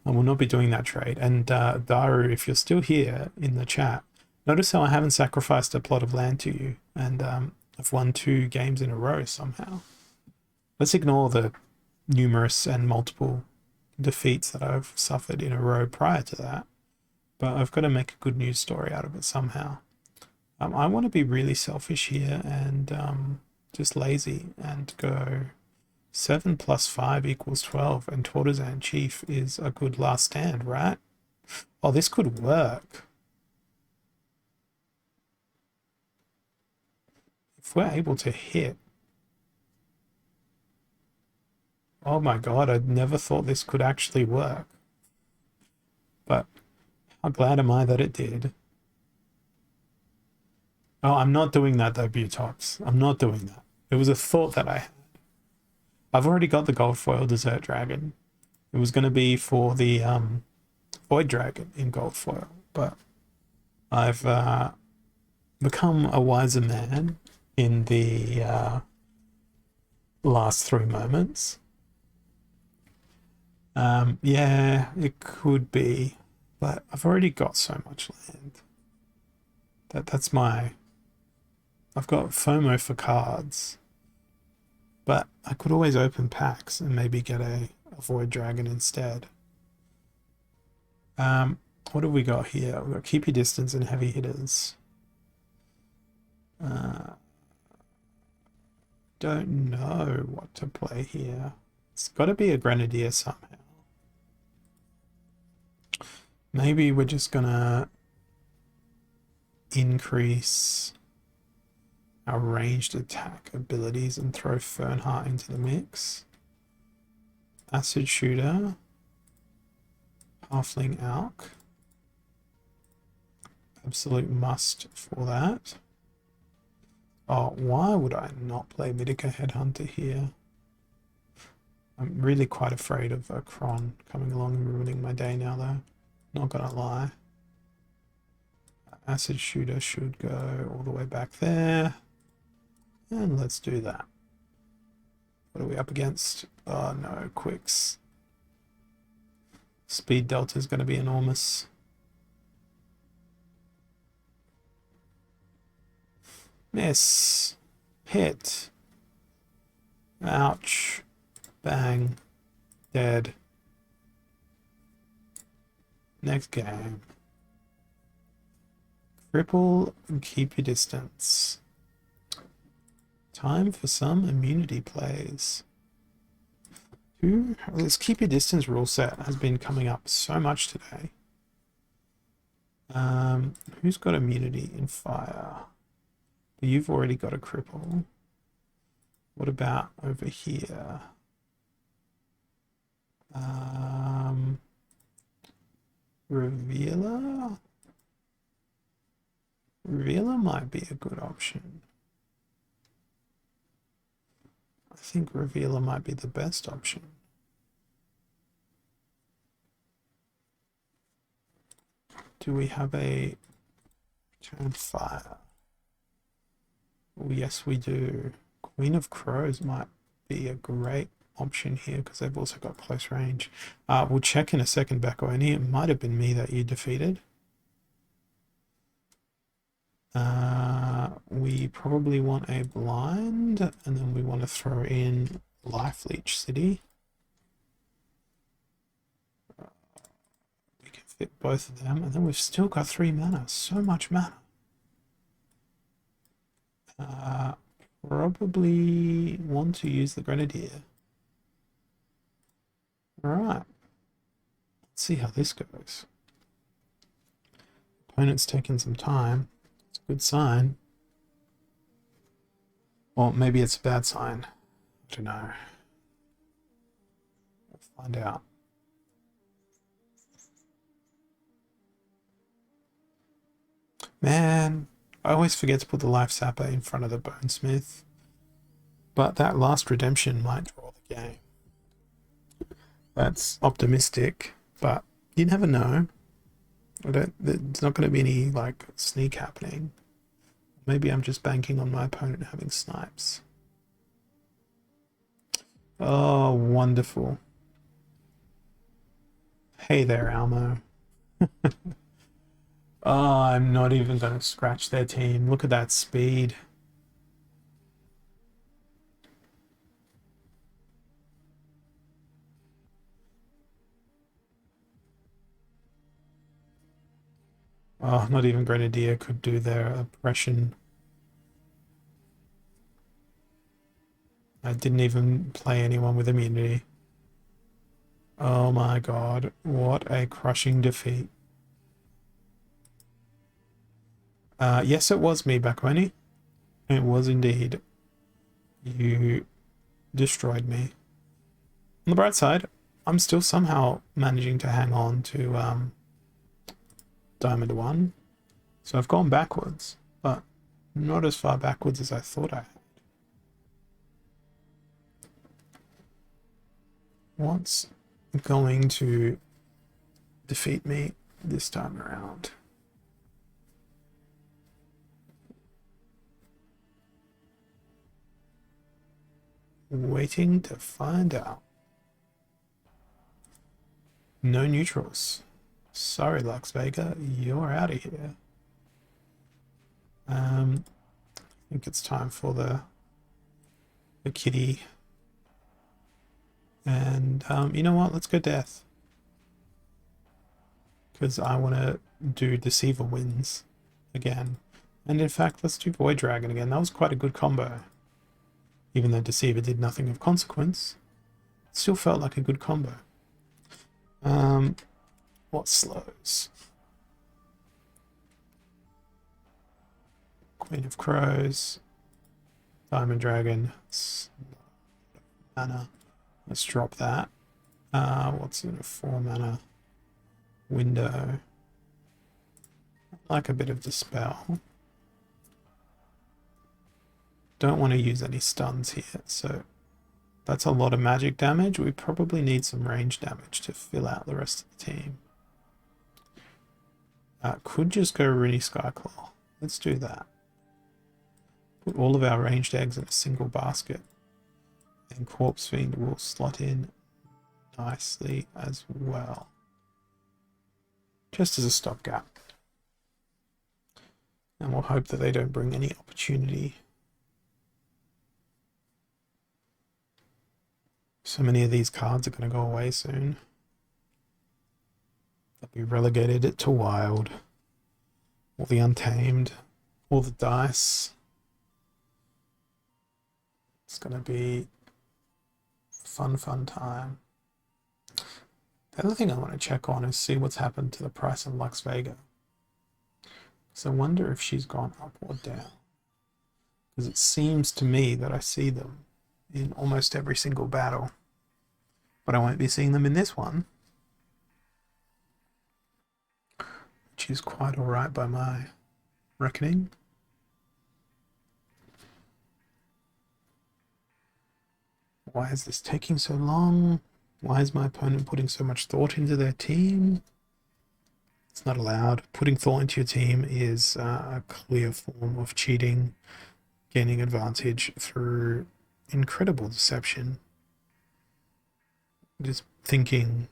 I will not be doing that trade. And Daru, if you're still here in the chat, notice how I haven't sacrificed a plot of land to you, and I've won 2 games in a row somehow. Let's ignore the numerous and multiple defeats that I've suffered in a row prior to that, but I've got to make a good news story out of it somehow. I want to be really selfish here and just lazy and go 7 plus 5 equals 12, and Tortazan Chief is a good last stand, right? Oh, this could work. If we're able to hit... Oh my god, I never thought this could actually work. But how glad am I that it did. Oh, I'm not doing that though, Butox. I'm not doing that. It was a thought that I had. I've already got the gold foil Desert Dragon. It was going to be for the Void Dragon in gold foil, but I've become a wiser man in the last 3 moments. Yeah, it could be, but I've already got so much land. That's my... I've got FOMO for cards, but I could always open packs and maybe get a Void Dragon instead. What have we got here? We've got Keep Your Distance and Heavy Hitters. Don't know what to play here. It's got to be a Grenadier somehow. Maybe we're just gonna increase our ranged attack abilities and throw Fernheart into the mix. Acid Shooter. Halfling Alk. Absolute must for that. Oh, why would I not play Midica Headhunter here? I'm really quite afraid of a Kron coming along and ruining my day now though. Not gonna lie. Acid Shooter should go all the way back there. And let's do that. What are we up against? Oh no, Quicks. Speed Delta is going to be enormous. Miss. Hit. Ouch. Bang. Dead. Next game. Cripple and keep your distance. Time for some immunity plays. This keep your distance rule set has been coming up so much today. Who's got immunity in fire? You've already got a cripple. What about over here? Revealer? Revealer might be a good option. I think Revealer might be the best option. Do we have a return fire? Oh, yes, we do. Queen of Crows might be a great option here because they've also got close range. We'll check in a second, Bakoni. It might have been me that you defeated. We probably want a blind, and then we want to throw in Life Leech City. We can fit both of them, and then we've still got 3 mana. So much mana. Probably want to use the Grenadier. Alright. Let's see how this goes. Opponent's taking some time. It's a good sign. Or maybe it's a bad sign. I don't know. We'll find out. Man, I always forget to put the Life Sapper in front of the Bonesmith. But that last redemption might draw the game. That's optimistic, but you never know. There's not going to be any like sneak happening. Maybe I'm just banking on my opponent having snipes. Oh, wonderful. Hey there, Almo. Oh, I'm not even going to scratch their team. Look at that speed. Oh, not even Grenadier could do their oppression. I didn't even play anyone with immunity. Oh my god, what a crushing defeat. Yes, it was me, Bakweni. It was indeed. You destroyed me. On the bright side, I'm still somehow managing to hang on to Diamond 1. So I've gone backwards, but not as far backwards as I thought I had. What's going to defeat me this time around? Waiting to find out. No neutrals. Sorry, Lux Vega, you're out of here. I think it's time for the kitty. And you know what? Let's go death. Because I want to do Deceiver Winds again. And in fact, let's do Void Dragon again. That was quite a good combo. Even though Deceiver did nothing of consequence, it still felt like a good combo. What slows? Queen of Crows, Diamond Dragon, mana. Let's drop that. What's in a 4 mana window? I like a bit of Dispel. Don't want to use any stuns here, so that's a lot of magic damage. We probably need some range damage to fill out the rest of the team. Could just go Rooney Skyclaw. Let's do that. Put all of our ranged eggs in a single basket. And Corpse Fiend will slot in nicely as well. Just as a stopgap. And we'll hope that they don't bring any opportunity. So many of these cards are going to go away soon. They'll be relegated to wild. All the untamed. All the dice. It's going to be a fun time. The other thing I want to check on is see what's happened to the price of Lux Vega. So I wonder if she's gone up or down. Because it seems to me that I see them in almost every single battle. But I won't be seeing them in this one. Which is quite alright by my reckoning. Why is this taking so long? Why is my opponent putting so much thought into their team? It's not allowed. Putting thought into your team is a clear form of cheating, gaining advantage through incredible deception. Just thinking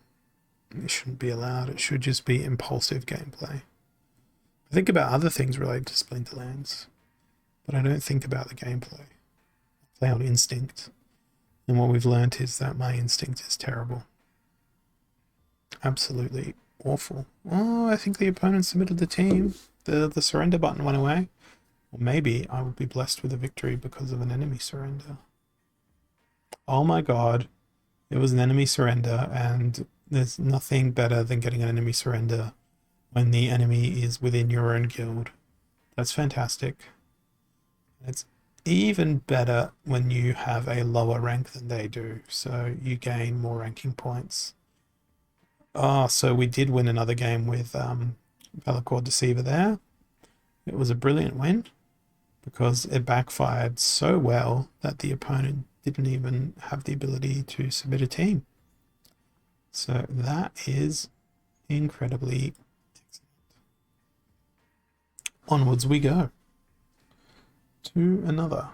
it shouldn't be allowed. It should just be impulsive gameplay. I think about other things related to Splinterlands, but I don't think about the gameplay. I play on instinct. And what we've learnt is that my instinct is terrible. Absolutely awful. Oh, I think the opponent submitted the team. The surrender button went away. Or maybe I would be blessed with a victory because of an enemy surrender. Oh my god. It was an enemy surrender, and there's nothing better than getting an enemy surrender when the enemy is within your own guild. That's fantastic. It's even better when you have a lower rank than they do, so you gain more ranking points. Oh, so we did win another game with Valakor Deceiver there. It was a brilliant win because it backfired so well that the opponent didn't even have the ability to submit a team. So that is incredibly excellent. Onwards we go to another.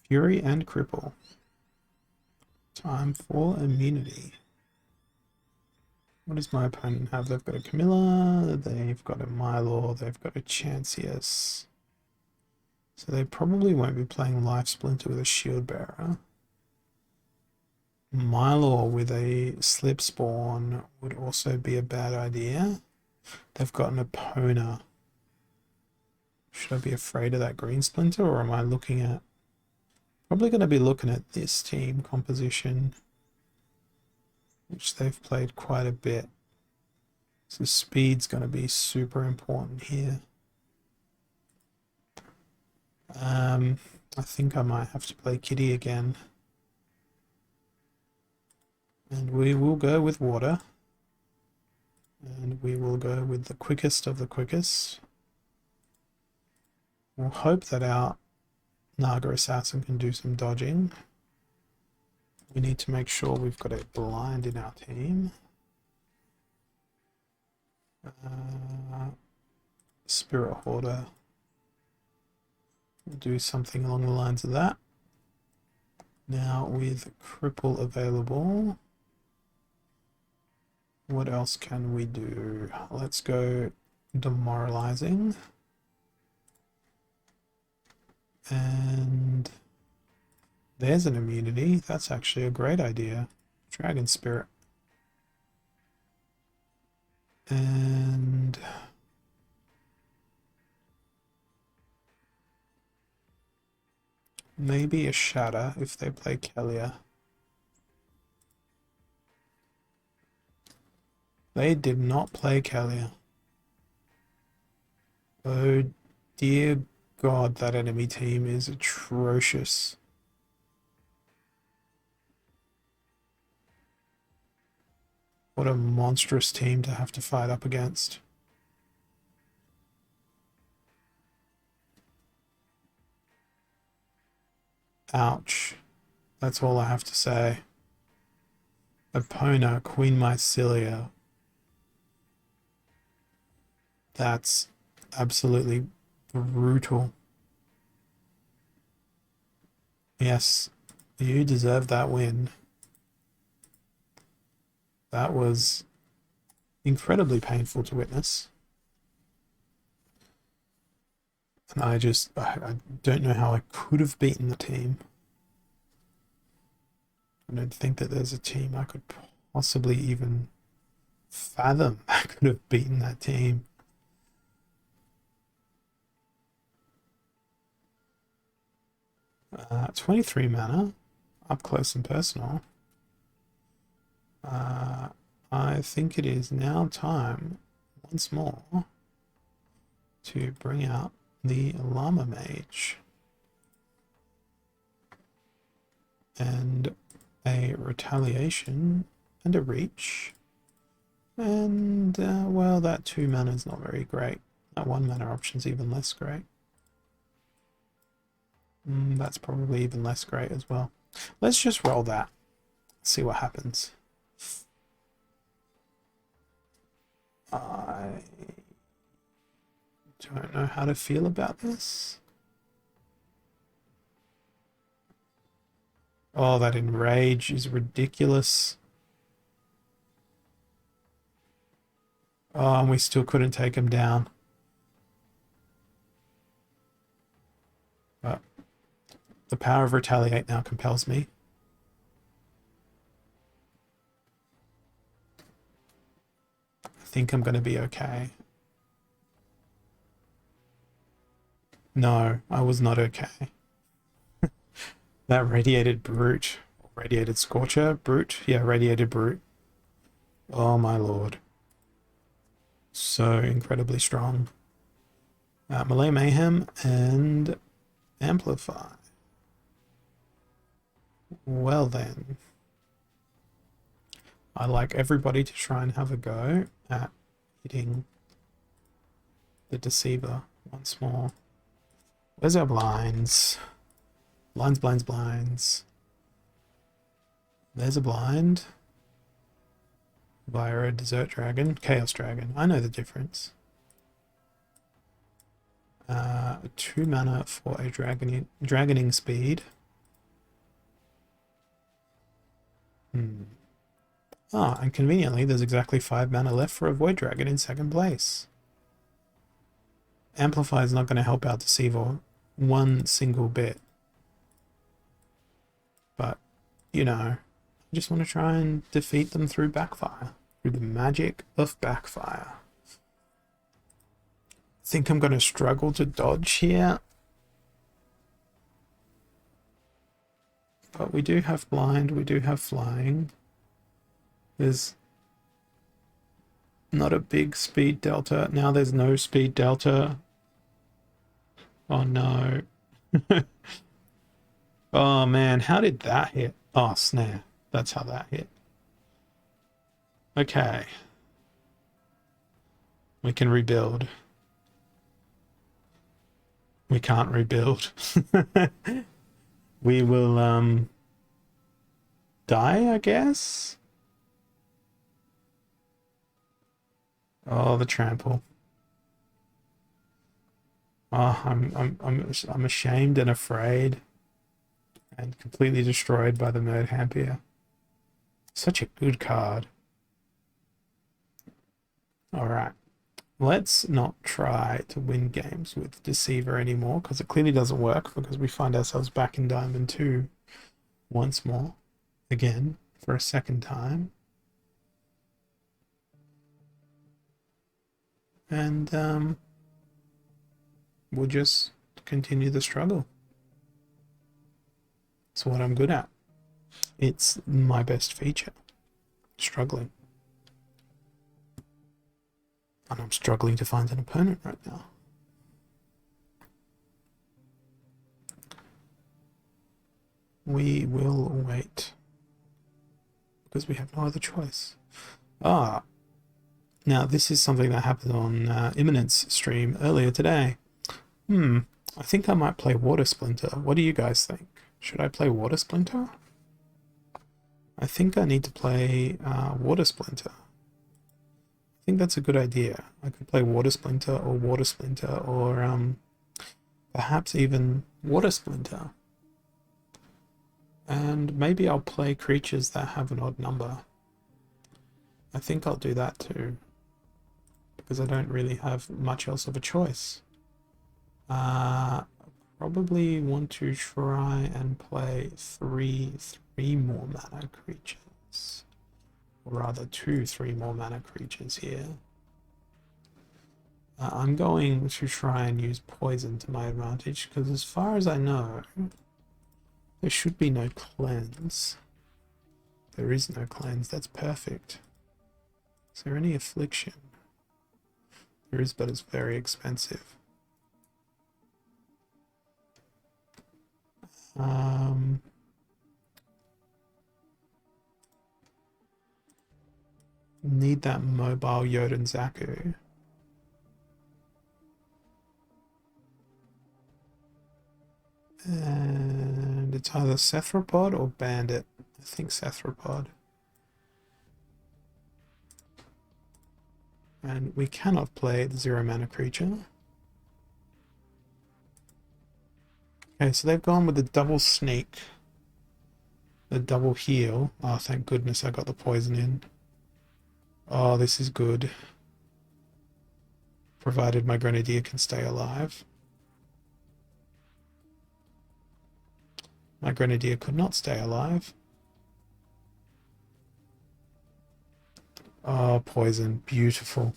Fury and Cripple. Time for immunity. What does my opponent have? They've got a Camilla, they've got a Mylor, they've got a Chancius. So they probably won't be playing Life Splinter with a Shield Bearer. Mylor with a Slip Spawn would also be a bad idea. They've got an Epona. Should I be afraid of that Green Splinter, or am I looking at... Probably going to be looking at this team composition, which they've played quite a bit. So speed's going to be super important here. I think I might have to play Kitty again. And we will go with water. And we will go with the quickest of the quickest. We'll hope that our Naga Assassin can do some dodging. We need to make sure we've got a blind in our team. Spirit Hoarder. We'll do something along the lines of that. Now with Cripple available, what else can we do? Let's go Demoralizing. And there's an immunity. That's actually a great idea. Dragon Spirit. And maybe a Shatter if they play Kelia. They did not play Kelia. Oh dear God, that enemy team is atrocious. What a monstrous team to have to fight up against. Ouch. That's all I have to say. Epona, Queen Mycelia. That's absolutely brutal. Yes, you deserve that win. That was incredibly painful to witness. And I don't know how I could have beaten the team. I don't think that there's a team I could possibly even fathom that could have beaten that team. 23 mana, up close and personal. I think it is now time, once more, to bring out the Llama Mage. And a retaliation and a reach. And, well, that 2 mana is not very great. That 1 mana option's even less great. That's probably even less great as well. Let's just roll that. See what happens. I don't know how to feel about this. Oh, that enrage is ridiculous. Oh, and we still couldn't take him down. But the power of retaliate now compels me. I think I'm going to be okay. No, I was not okay. That radiated brute. Radiated scorcher? Brute? Yeah, radiated brute. Oh my lord. So incredibly strong. Melee Mayhem and Amplify. Well then. I'd like everybody to try and have a go at hitting the Deceiver once more. Where's our blinds? Blinds, blinds, blinds. There's a blind. Via a Desert Dragon. Chaos Dragon. I know the difference. 2 mana for a dragoning speed. Ah, and conveniently, there's exactly 5 mana left for a Void Dragon in second place. Amplify is not going to help out Deceiver one single bit. But, you know, I just want to try and defeat them through backfire. Through the magic of backfire. Think I'm going to struggle to dodge here. But we do have blind, we do have flying. There's not a big speed delta. Now there's no speed delta. Oh no. Oh man, how did that hit? Oh snare. That's how that hit. Okay. We can rebuild. We can't rebuild. We will die, I guess. Oh, the trample. Oh, I'm ashamed and afraid and completely destroyed by the Murd Hampier. Such a good card. All right. Let's not try to win games with Deceiver anymore because it clearly doesn't work because we find ourselves back in Diamond 2 once more, again, for a second time. And we'll just continue the struggle. It's what I'm good at. It's my best feature, struggling. And I'm struggling to find an opponent right now. We will wait. Because we have no other choice. Ah. Now, this is something that happened on Imminence stream earlier today. I think I might play Water Splinter. What do you guys think? Should I play Water Splinter? I think I need to play Water Splinter. I think that's a good idea. I could play Water Splinter or perhaps even Water Splinter. And maybe I'll play creatures that have an odd number. I think I'll do that too. Because I don't really have much else of a choice. probably want to try and play three more mana creatures. Or rather, 2 more mana creatures here. I'm going to try and use poison to my advantage, because as far as I know, there should be no cleanse. There is no cleanse, that's perfect. Is there any affliction? There is, but it's very expensive. Need that mobile Yoden Zaku. And it's either Cephalopod or Bandit. I think Cephalopod. And we cannot play the 0 mana creature. Okay, so they've gone with the double sneak. The double heal. Oh, thank goodness I got the poison in. Oh, this is good. Provided my Grenadier can stay alive. My Grenadier could not stay alive. Oh, poison. Beautiful.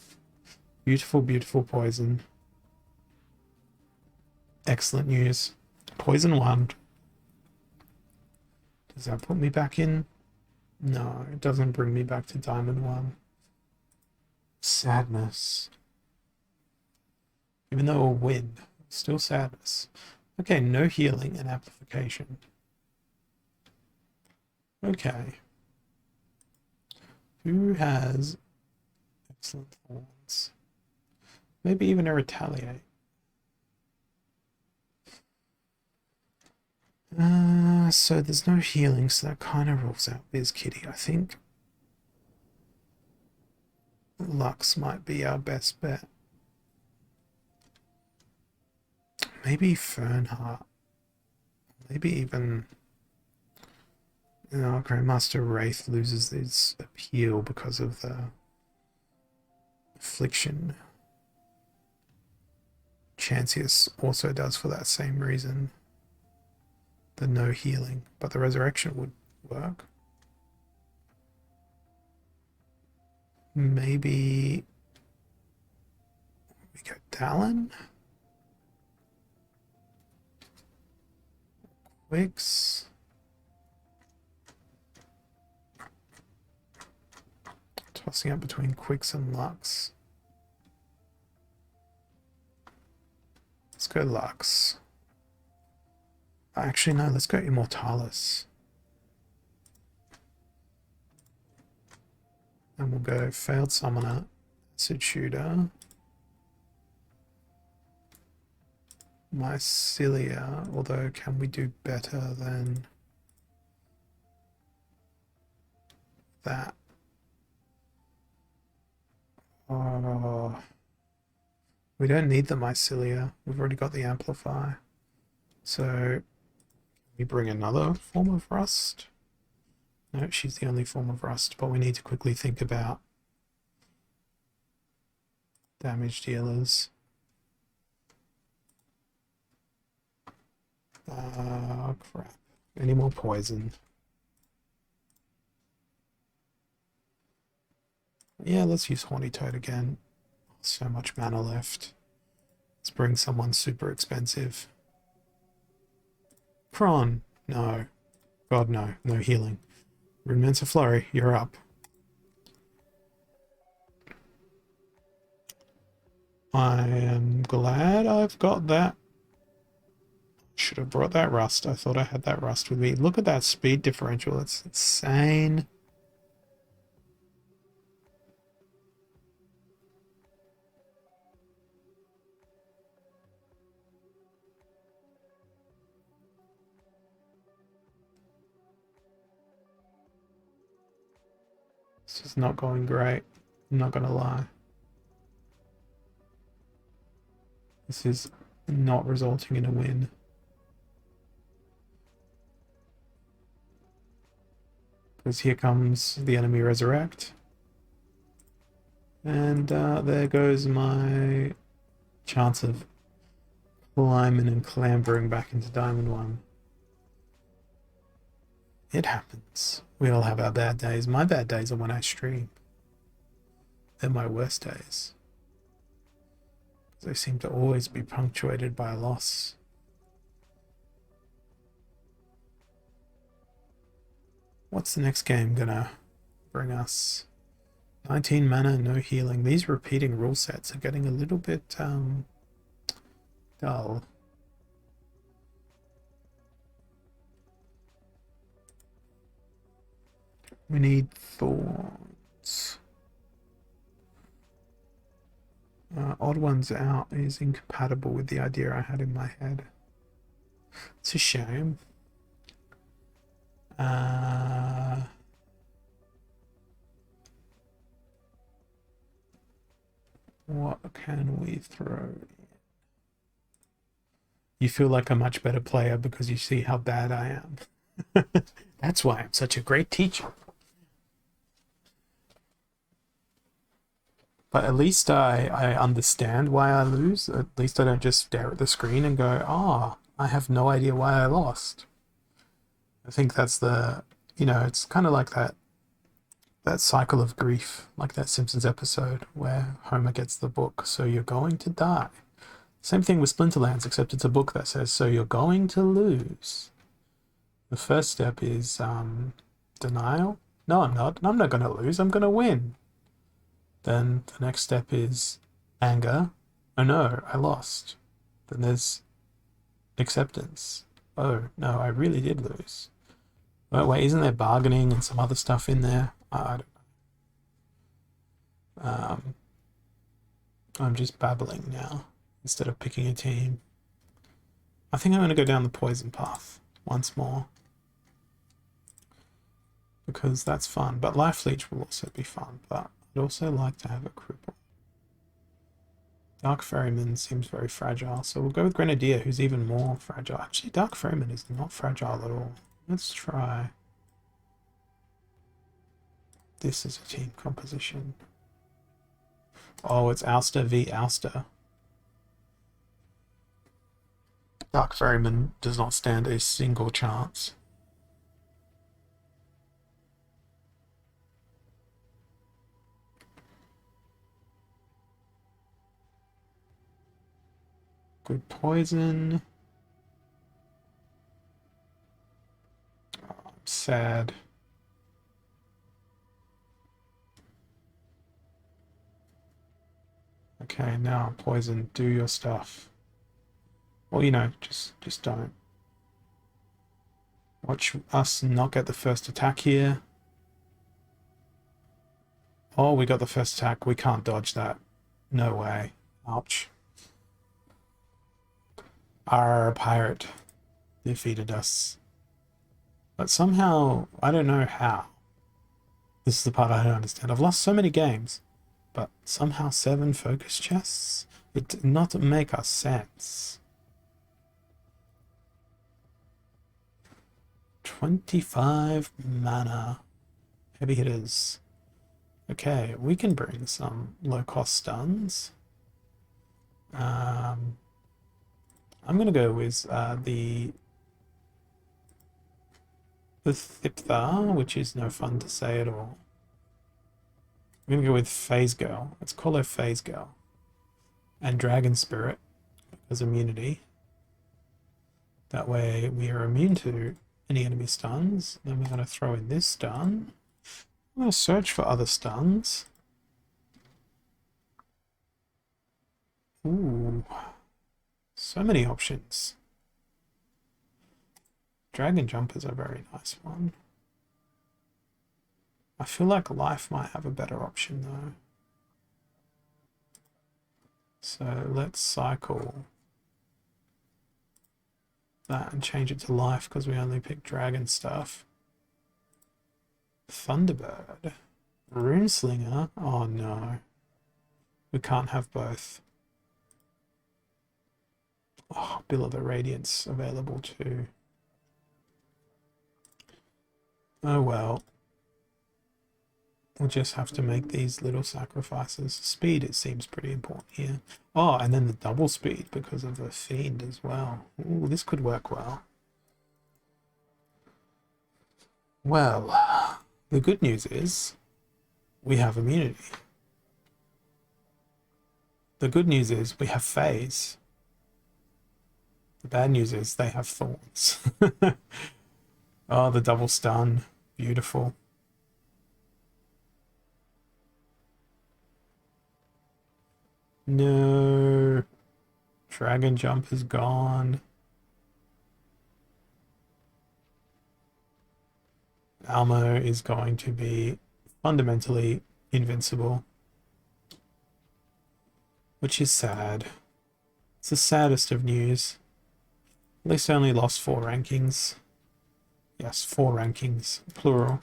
Beautiful, beautiful poison. Excellent news. Poison 1. Does that put me back in? No, it doesn't bring me back to Diamond 1. Sadness. Even though we'll win, still sadness. Okay, no healing and amplification. Okay. Who has excellent thorns? Maybe even a retaliate. So there's no healing, so that kind of rules out Biz Kitty. I think Lux might be our best bet. Maybe Fernheart. Maybe even... No, Grandmaster Wraith loses its appeal because of the affliction. Chancius also does for that same reason. The no healing, but the resurrection would work. Maybe we go Talon? Quicks? Tossing up between Quicks and Lux. Let's go Lux. Actually, no, let's go Immortalis. And we'll go Failed Summoner, Acid Shooter, Mycelia, although can we do better than that? Oh, we don't need the Mycelia. We've already got the Amplify. So we bring another form of rust? No, she's the only form of rust, but we need to quickly think about damage dealers. Crap. Any more poison? Yeah, let's use Horny Toad again. So much mana left. Let's bring someone super expensive. Kron. No. God, no. No healing. Rudimental Flurry, you're up. I am glad I've got that. Should have brought that rust. I thought I had that rust with me. Look at that speed differential. It's insane. This is not going great. I'm not gonna lie. This is not resulting in a win. Because here comes the enemy resurrect. And there goes my chance of climbing and clambering back into Diamond 1. It happens. We all have our bad days. My bad days are when I stream. They're my worst days. They seem to always be punctuated by a loss. What's the next game gonna bring us? 19 mana, no healing. These repeating rule sets are getting a little bit dull. We need thorns. Odd Ones Out is incompatible with the idea I had in my head. It's a shame. What can we throw in? You feel like a much better player because you see how bad I am. That's why I'm such a great teacher. But at least I understand why I lose. At least I don't just stare at the screen and go, oh, I have no idea why I lost. I think that's the, it's kind of like that cycle of grief, like that Simpsons episode where Homer gets the book, so you're going to die. Same thing with Splinterlands, except it's a book that says, so you're going to lose. The first step is denial. No, I'm not. I'm not going to lose. I'm going to win. Then the next step is anger. Oh no, I lost. Then there's acceptance. Oh no, I really did lose. Wait, isn't there bargaining and some other stuff in there? I don't know. I'm just babbling now instead of picking a team. I think I'm going to go down the poison path once more because that's fun. But Life Leech will also be fun, but I'd also like to have a cripple. Dark Ferryman seems very fragile, so we'll go with Grenadier, who's even more fragile. Actually, Dark Ferryman is not fragile at all. Let's try. This is a team composition. Oh, it's Ouster v Ouster. Dark Ferryman does not stand a single chance. Good poison. Oh, I'm sad. Okay, now poison, do your stuff. Well, just don't. Watch us not get the first attack here. Oh, we got the first attack. We can't dodge that. No way. Ouch. Our pirate defeated us. But somehow, I don't know how. This is the part I don't understand. I've lost so many games, but somehow 7 focus chests? It did not make us sense. 25 mana. Heavy hitters. Okay, we can bring some low-cost stuns. I'm going to go with the Thipthar, which is no fun to say at all. I'm going to go with Phase Girl. Let's call her Phase Girl. And Dragon Spirit as immunity. That way we are immune to any enemy stuns. Then we're going to throw in this stun. I'm going to search for other stuns. Ooh. So many options. Dragon Jump is a very nice one. I feel like Life might have a better option though. So let's cycle that and change it to Life because we only pick Dragon stuff. Thunderbird. Runeslinger? Oh no. We can't have both. Oh, Bill of the Radiance available too. Oh well. we'll just have to make these little sacrifices. Speed, it seems pretty important here. Oh, and then the double speed because of the fiend as well. Ooh, this could work well. Well, the good news is we have immunity. The good news is we have phase. The bad news is they have thorns. Oh, the double stun. Beautiful. No. Dragon jump is gone. Almo is going to be fundamentally invincible, which is sad. It's the saddest of news. At least I only lost 4 rankings. Yes, 4 rankings, plural.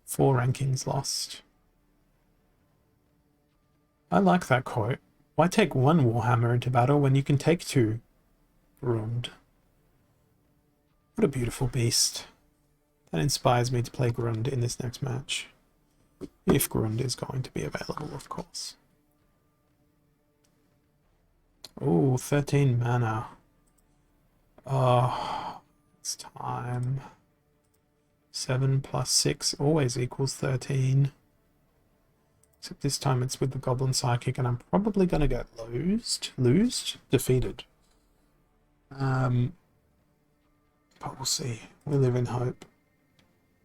4 rankings lost. I like that quote. Why take 1 Warhammer into battle when you can take 2? Grund. What a beautiful beast. That inspires me to play Grund in this next match. If Grund is going to be available, of course. Oh, 13 mana. Oh, it's time. 7 plus 6 always equals 13. Except this time it's with the Goblin Psychic, and I'm probably going to get defeated. But we'll see. We live in hope.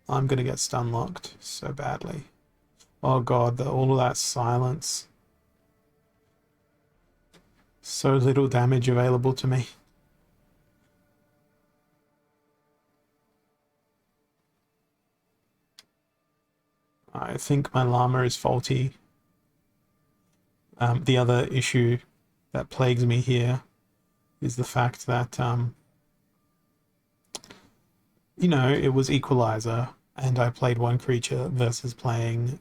I'm going to get stun locked so badly. Oh god, all of that silence. So little damage available to me. I think my llama is faulty. The other issue that plagues me here is the fact that, you know, it was Equalizer, and I played 1 creature versus playing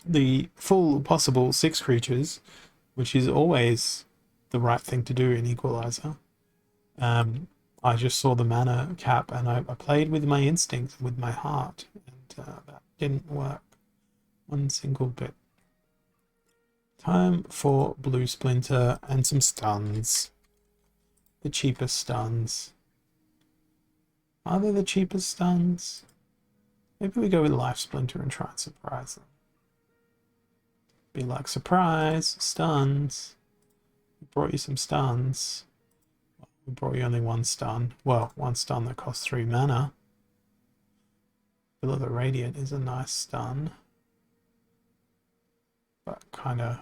the full possible 6 creatures, which is always the right thing to do in Equalizer. I just saw the mana cap, and I played with my instincts, with my heart, and that didn't work one single bit. Time for Blue Splinter and some stuns. The cheapest stuns. Are they the cheapest stuns? Maybe we go with Life Splinter and try and surprise them. Be like, surprise, stuns. We brought you some stuns. We brought you only 1 stun. Well, 1 stun that costs 3 mana. Bill of the Radiant is a nice stun, but kind of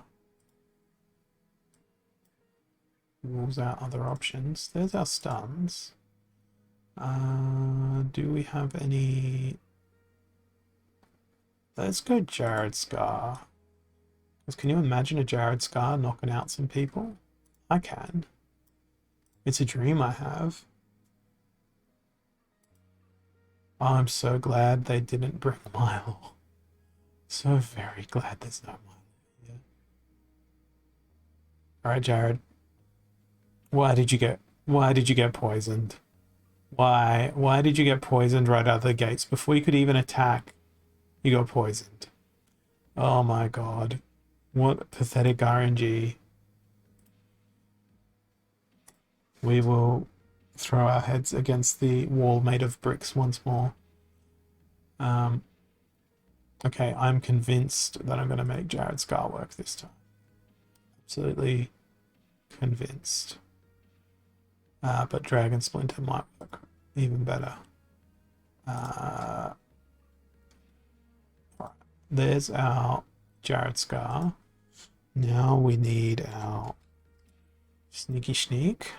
rules out other options. There's our stuns. Do we have any? Let's go Jared Scar. Because can you imagine a Jared Scar knocking out some people? I can. It's a dream I have. Oh, I'm so glad they didn't bring Milo. So very glad there's no Milo here. Alright, Jared. Why did you get poisoned? Why did you get poisoned right out of the gates? Before you could even attack, you got poisoned. Oh my god. What pathetic RNG. We will throw our heads against the wall made of bricks once more. Okay, I'm convinced that I'm going to make Jared Scar work this time. Absolutely convinced. But Dragon Splinter might work even better. Right. There's our Jared Scar. Now we need our Sneaky Sneak.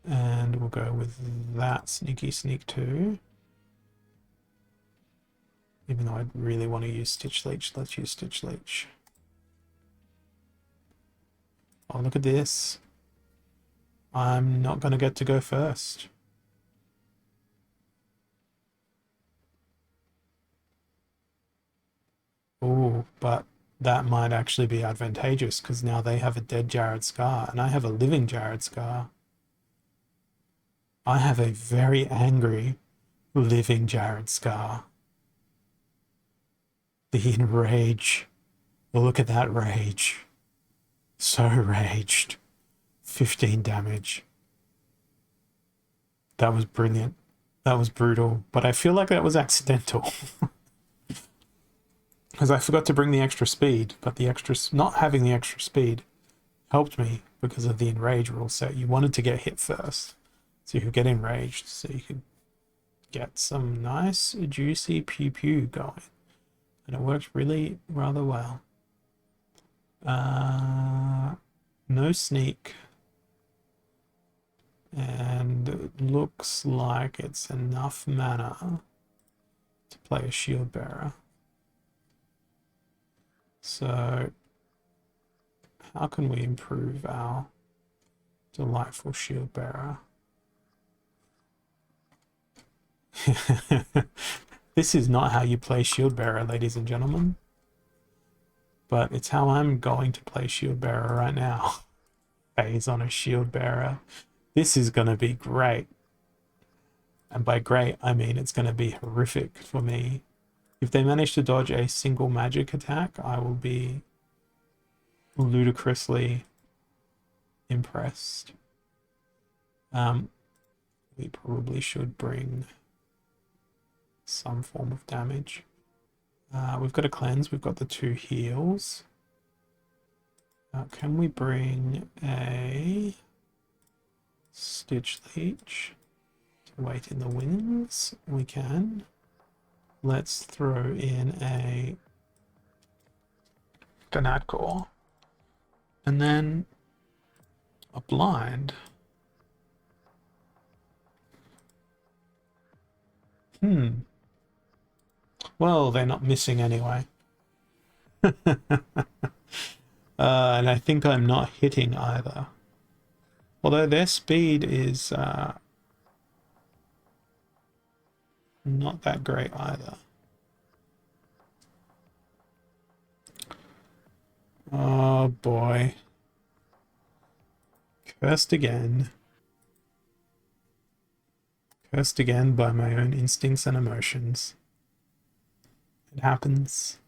And we'll go with that Sneaky Sneak too. Even though I really want to use Stitch Leech, let's use Stitch Leech. Oh, look at this. I'm not going to get to go first. Oh, but that might actually be advantageous because now they have a dead Jared Scar and I have a living Jared Scar. I have a very angry Living Jared Scar. The enrage. Look at that rage. So raged. 15 damage. That was brilliant. That was brutal. But I feel like that was accidental. Because I forgot to bring the extra speed. But the extra, not having the extra speed helped me because of the enrage rule set. You wanted to get hit first. So you could get enraged. So you could get some nice, juicy pew pew going. And it worked really rather well. No sneak. And it looks like it's enough mana to play a shield bearer. So how can we improve our delightful shield bearer? This is not how you play shield bearer, ladies and gentlemen. But it's how I'm going to play shield bearer right now. Phase on a shield bearer. This is going to be great. And by great, I mean it's going to be horrific for me. If they manage to dodge a single magic attack, I will be ludicrously impressed. We probably should bring some form of damage. We've got a cleanse, we've got the 2 heals. Can we bring a Stitch Leech to wait in the wings? We can. Let's throw in a Core. And then a blind. Well, they're not missing anyway. And I think I'm not hitting either. Although their speed is not that great either. Oh boy. Cursed again. Cursed again by my own instincts and emotions. It happens.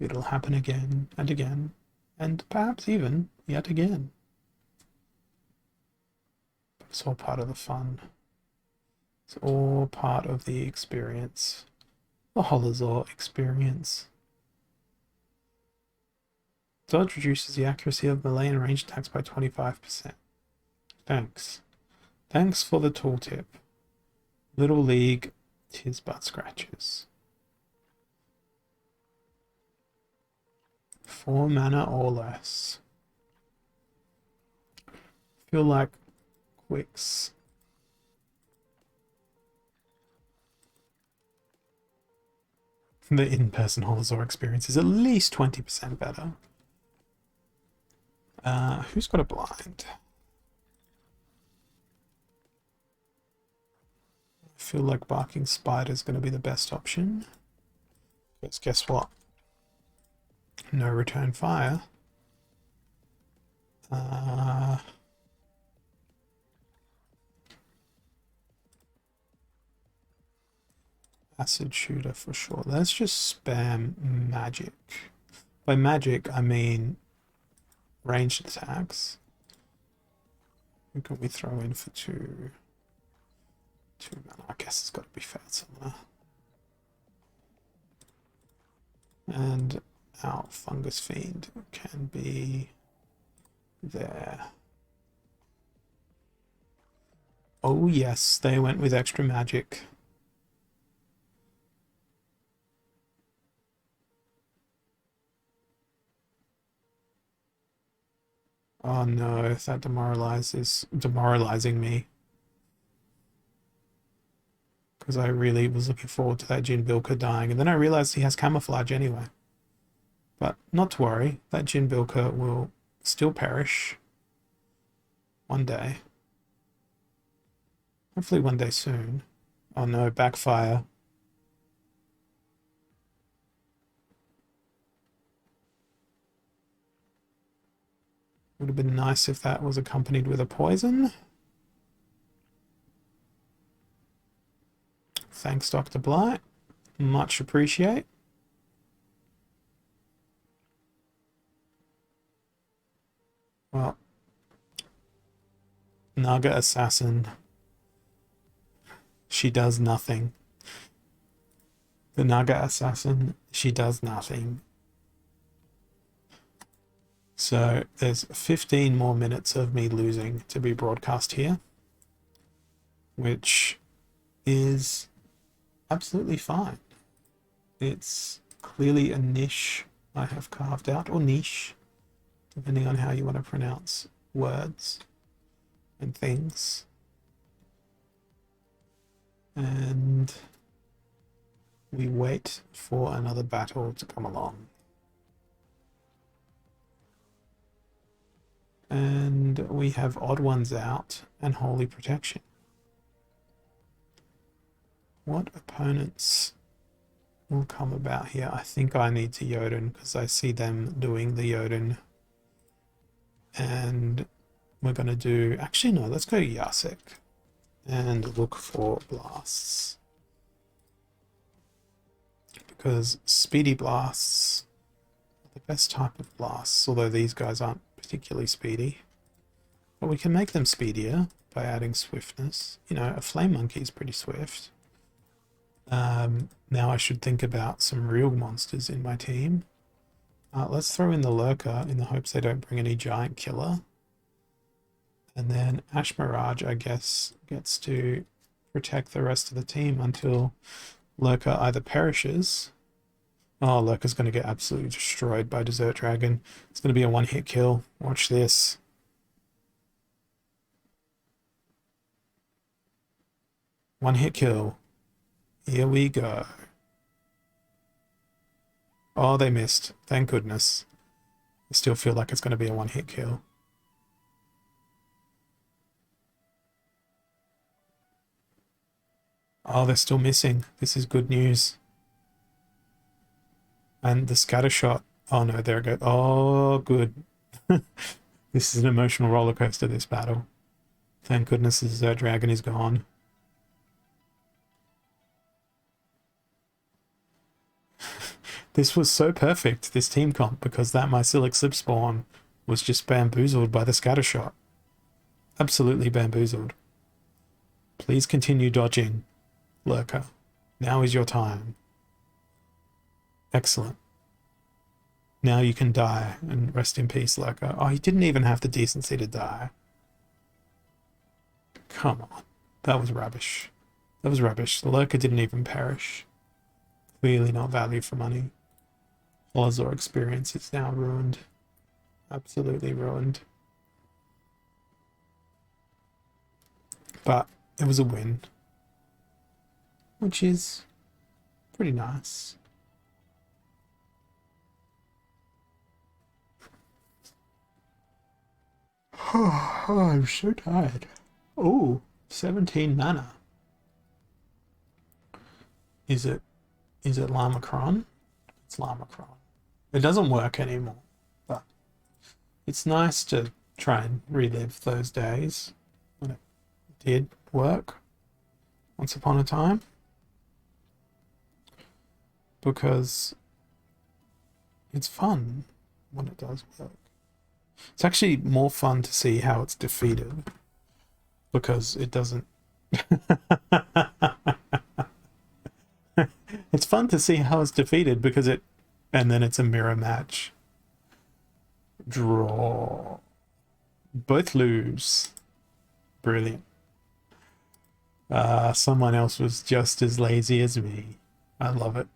It'll happen again and again. And perhaps even yet again. But it's all part of the fun. It's all part of the experience. The Holozor experience. Dodge reduces the accuracy of melee and ranged attacks by 25%. Thanks. Thanks for the tooltip. Little League, tis but scratches. 4 mana or less. Feel like Quicks. The in-person Holozor experience is at least 20% better. Who's got a blind? I feel like Barking Spider is going to be the best option. Because guess what? No return fire. Acid shooter for sure. Let's just spam magic. By magic, I mean ranged attacks. Who can we throw in for 2? 2 mana. I guess it's got to be Fat Summoner. And our Fungus Fiend can be there. Oh yes, they went with extra magic. Oh no, that demoralizing me. Because I really was looking forward to that Jin Bilka dying, and then I realized he has camouflage anyway. But not to worry, that Jin Bilka will still perish one day. Hopefully one day soon. Oh no, backfire. Would have been nice if that was accompanied with a poison. Thanks, Dr. Blight. Much appreciate. Well, Naga Assassin. She does nothing. The Naga Assassin, she does nothing. So there's 15 more minutes of me losing to be broadcast here, which is absolutely fine. It's clearly a niche I have carved out, or niche, depending on how you want to pronounce words and things. And we wait for another battle to come along. And we have Odd Ones Out and Holy Protection. What opponents will come about here? I think I need to Jotun because I see them doing the Jotun. And we're going to do... Actually, no, let's go Yasek and look for blasts. Because speedy blasts are the best type of blasts, although these guys aren't particularly speedy. But we can make them speedier by adding swiftness. You know, a flame monkey is pretty swift. Now I should think about some real monsters in my team. Let's throw in the lurker in the hopes they don't bring any giant killer. And then Ash Mirage, I guess, gets to protect the rest of the team until lurker either perishes. Oh, lurker's going to get absolutely destroyed by Desert Dragon. It's going to be a one-hit kill. Watch this. One-hit kill. Here we go. Oh, they missed. Thank goodness. I still feel like it's going to be a one-hit kill. Oh, they're still missing. This is good news. And the scatter shot. Oh no, there it goes. Oh, good. This is an emotional roller coaster, this battle. Thank goodness the Desert Dragon is gone. This was so perfect, this team comp, because that Mycelic Slipspawn was just bamboozled by the scatter shot. Absolutely bamboozled. Please continue dodging, lurker. Now is your time. Excellent. Now you can die and rest in peace, lurker. Oh, he didn't even have the decency to die. Come on. That was rubbish. That was rubbish. The lurker didn't even perish. Clearly not value for money. Lazor experience is now ruined. Absolutely ruined. But it was a win, which is pretty nice. Oh, I'm so tired. Oh, 17 mana. Is it Lamacron? It's Lamacron. It doesn't work anymore, but it's nice to try and relive those days when it did work once upon a time, because it's fun when it does work. It's actually more fun to see how it's defeated, because it doesn't... It's fun to see how it's defeated because it... And then it's a mirror match. Draw. Both lose. Brilliant. Someone else was just as lazy as me. I love it.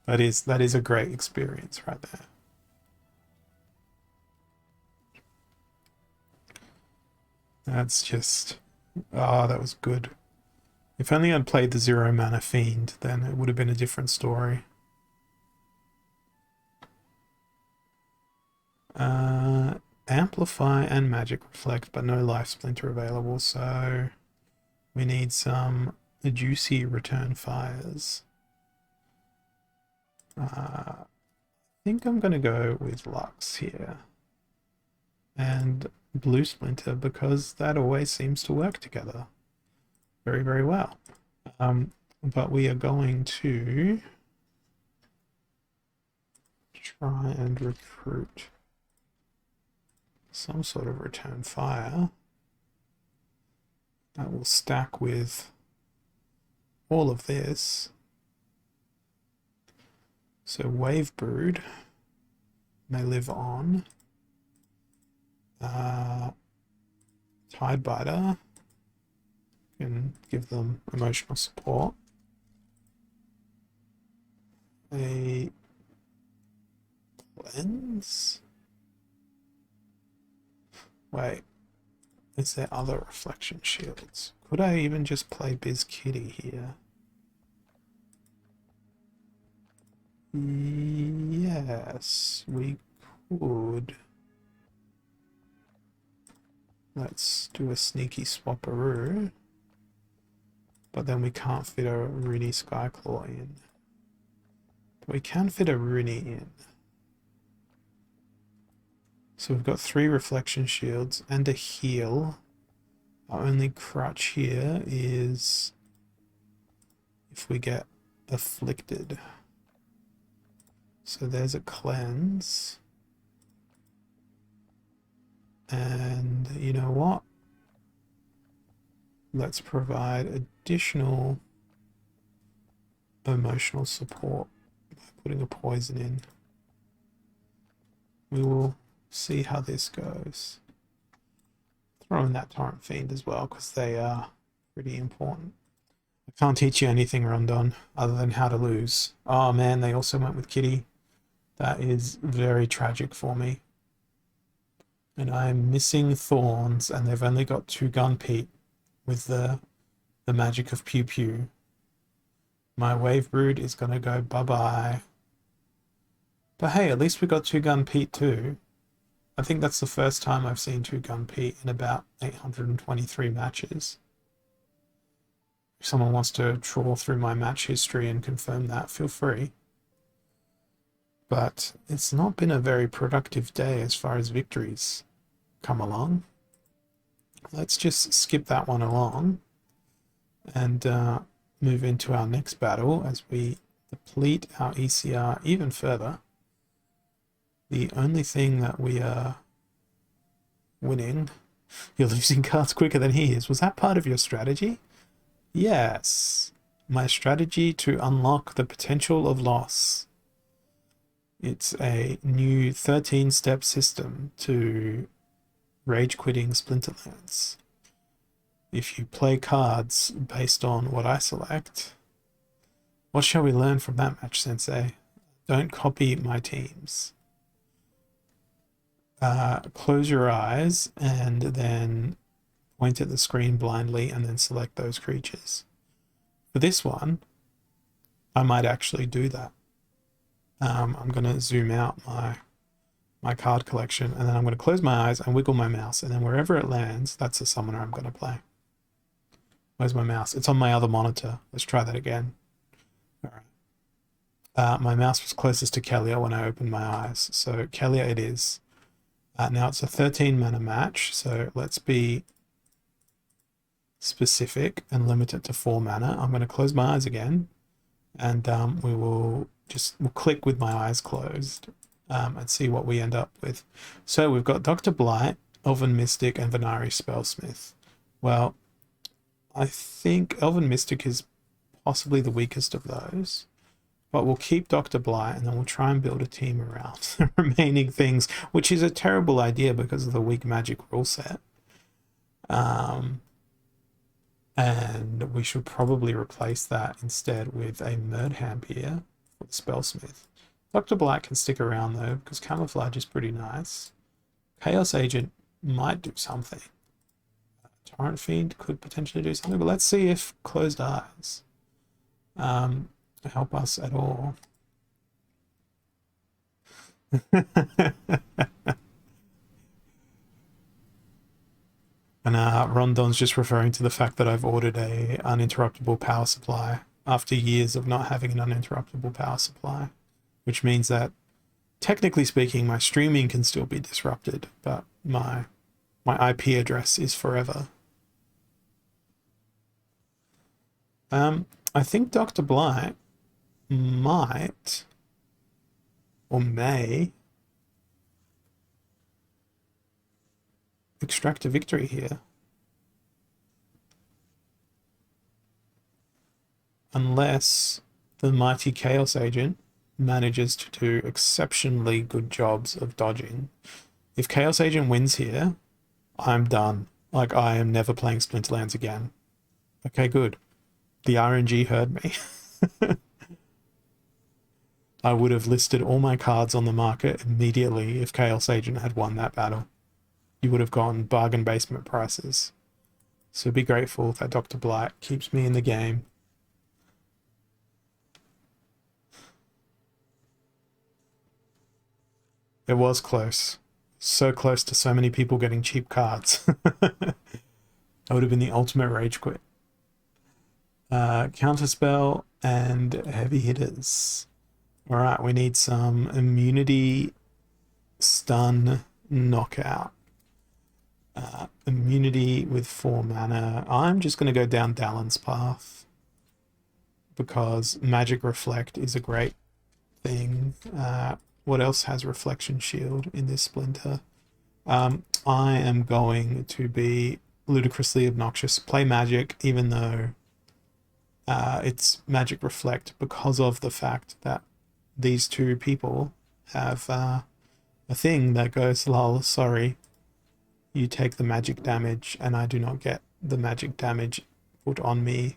That is a great experience right there. That's just... Oh, that was good. If only I'd played the 0 mana Fiend, then it would have been a different story. Amplify and Magic Reflect, but no Life Splinter available, so we need some juicy return fires. I think I'm going to go with Lux here. And Blue Splinter, because that always seems to work together very, very well. But we are going to try and recruit some sort of return fire that will stack with all of this. So Wave Brood may live on. Tidebiter can give them emotional support. A Cleanse? Wait, is there other reflection shields? Could I even just play Biz Kitty here? Yes, we could. Let's do a sneaky swapperoo. But then we can't fit a Rooney Skyclaw in. But we can fit a Rooney in. So we've got 3 reflection shields and a heal. Our only crutch here is if we get afflicted. So there's a cleanse. And you know what? Let's provide additional emotional support by putting a poison in. We will see how this goes. Throw in that Torrent Fiend as well, because they are pretty important. I can't teach you anything, Rondon, other than how to lose. Oh man, they also went with Kitty. That is very tragic for me. And I'm missing Thorns, and they've only got 2 Gun Pete with the magic of Pew Pew. My Wave Brood is going to go bye-bye. But hey, at least we got 2 Gun Pete too. I think that's the first time I've seen 2 Gun Pete in about 823 matches. If someone wants to trawl through my match history and confirm that, feel free. But it's not been a very productive day as far as victories come along. Let's just skip that one along and move into our next battle as we deplete our ECR even further. The only thing that we are winning... You're losing cards quicker than he is. Was that part of your strategy? Yes. My strategy to unlock the potential of loss. It's a new 13-step system to rage quitting Splinterlands. If you play cards based on what I select, what shall we learn from that match, Sensei? Don't copy my teams. Close your eyes and then point at the screen blindly and then select those creatures. For this one, I might actually do that. I'm going to zoom out my card collection, and then I'm going to close my eyes and wiggle my mouse, and then wherever it lands, that's the summoner I'm going to play. Where's my mouse? It's on my other monitor. Let's try that again. All right. My mouse was closest to Kelia when I opened my eyes, so Kelia it is. Now it's a 13 mana match, so let's be specific and limit it to 4 mana. I'm going to close my eyes again, and we'll click with my eyes closed and see what we end up with. So we've got Dr. Blight, Elven Mystic, and Venari Spellsmith. Well, I think Elven Mystic is possibly the weakest of those, but we'll keep Dr. Blight and then we'll try and build a team around the remaining things, which is a terrible idea because of the weak magic rule set. And we should probably replace that instead with a Murdham here for the Spellsmith. Dr. Blight can stick around though, because Camouflage is pretty nice. Chaos Agent might do something. Torrent Fiend could potentially do something, but let's see if Closed Eyes help us at all. And Rondon's just referring to the fact that I've ordered a uninterruptible power supply after years of not having an uninterruptible power supply, which means that technically speaking, my streaming can still be disrupted, but my IP address is forever. I think Dr. Blight might or may extract a victory here. Unless the mighty Chaos Agent manages to do exceptionally good jobs of dodging. If Chaos Agent wins here, I'm done. Like, I am never playing Splinterlands again. Okay, good. The RNG heard me. I would have listed all my cards on the market immediately if Chaos Agent had won that battle. You would have gotten bargain basement prices. So be grateful that Dr. Blight keeps me in the game. It was close. So close to so many people getting cheap cards. That would have been the ultimate rage quit. Counterspell and heavy hitters. Alright, we need some immunity, stun, knockout. Immunity with 4 mana. I'm just going to go down Dallin's path because Magic Reflect is a great thing. What else has Reflection Shield in this Splinter? I am going to be ludicrously obnoxious. Play Magic, even though it's Magic Reflect, because of the fact that these two people have a thing that goes, lol, sorry, you take the magic damage and I do not get the magic damage put on me.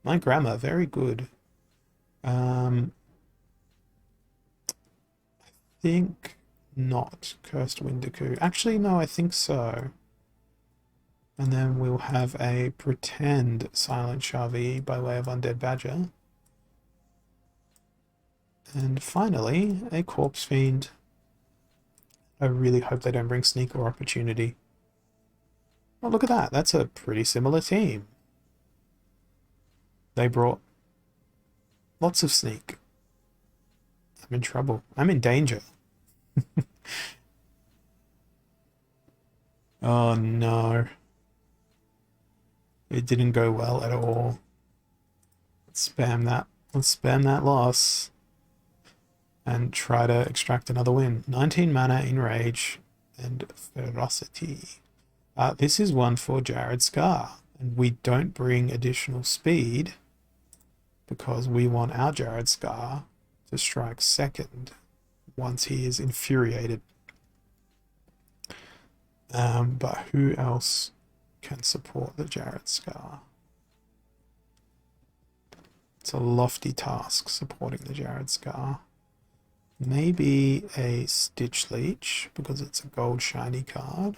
My grammar, very good. I think not Cursed Windiku. Actually, no, I think so. And then we'll have a pretend Silent Shavi by way of Undead Badger. And finally, a Corpse Fiend. I really hope they don't bring Sneak or Opportunity. Oh, look at that. That's a pretty similar team. They brought lots of Sneak. I'm in trouble. I'm in danger. Oh no. It didn't go well at all. Let's spam that. Let's spam that loss. And try to extract another win. 19 mana in Rage and Ferocity. This is one for Jared Scar. And we don't bring additional speed because we want our Jared Scar to strike second once he is infuriated. But who else can support the Jared Scar? It's a lofty task supporting the Jared Scar. Maybe a Stitch Leech, because it's a gold shiny card.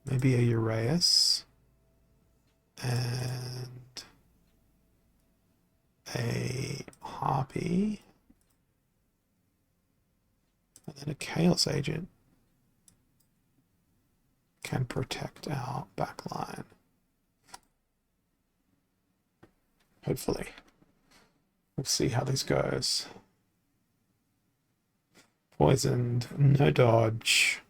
Maybe a Uraeus. And a Harpy. And then a Chaos Agent can protect our backline. Hopefully. We'll see how this goes. Poisoned, no dodge.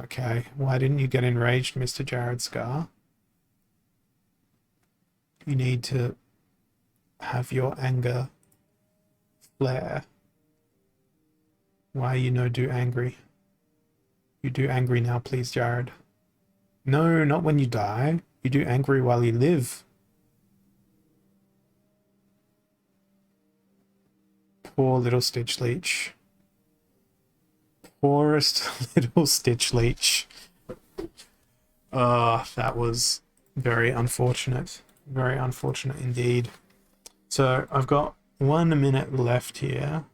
Okay, why didn't you get enraged, Mr. Jared Scar? You need to have your anger flare. Why you no do angry? You do angry now, please, Jared. No, not when you die. You do angry while you live. Poor little Stitch Leech. Poorest little Stitch Leech. That was very unfortunate. Very unfortunate indeed. So I've got 1 minute left here.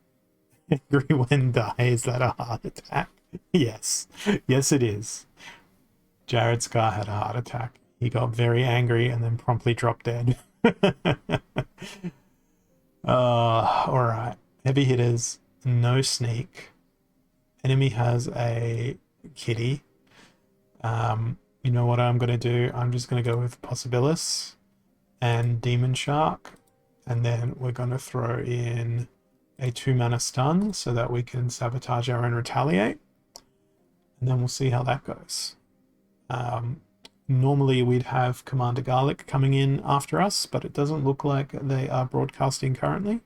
Angry when die, is that a heart attack? Yes. Yes, it is. Jared Scar had a heart attack. He got very angry and then promptly dropped dead. Alright. Heavy hitters, no Sneak. Enemy has a Kitty. You know what I'm going to do? I'm just going to go with Possibilis and Demon Shark. And then we're going to throw in a 2-mana stun so that we can sabotage our own retaliate. And then we'll see how that goes. Normally we'd have Commander Garlic coming in after us, but it doesn't look like they are broadcasting currently.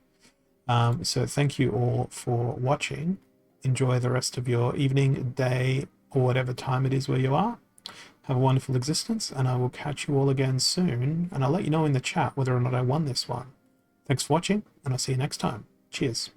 So thank you all for watching. Enjoy the rest of your evening, day, or whatever time it is where you are. Have a wonderful existence, and I will catch you all again soon, and I'll let you know in the chat whether or not I won this one. Thanks for watching, and I'll see you next time. Cheers.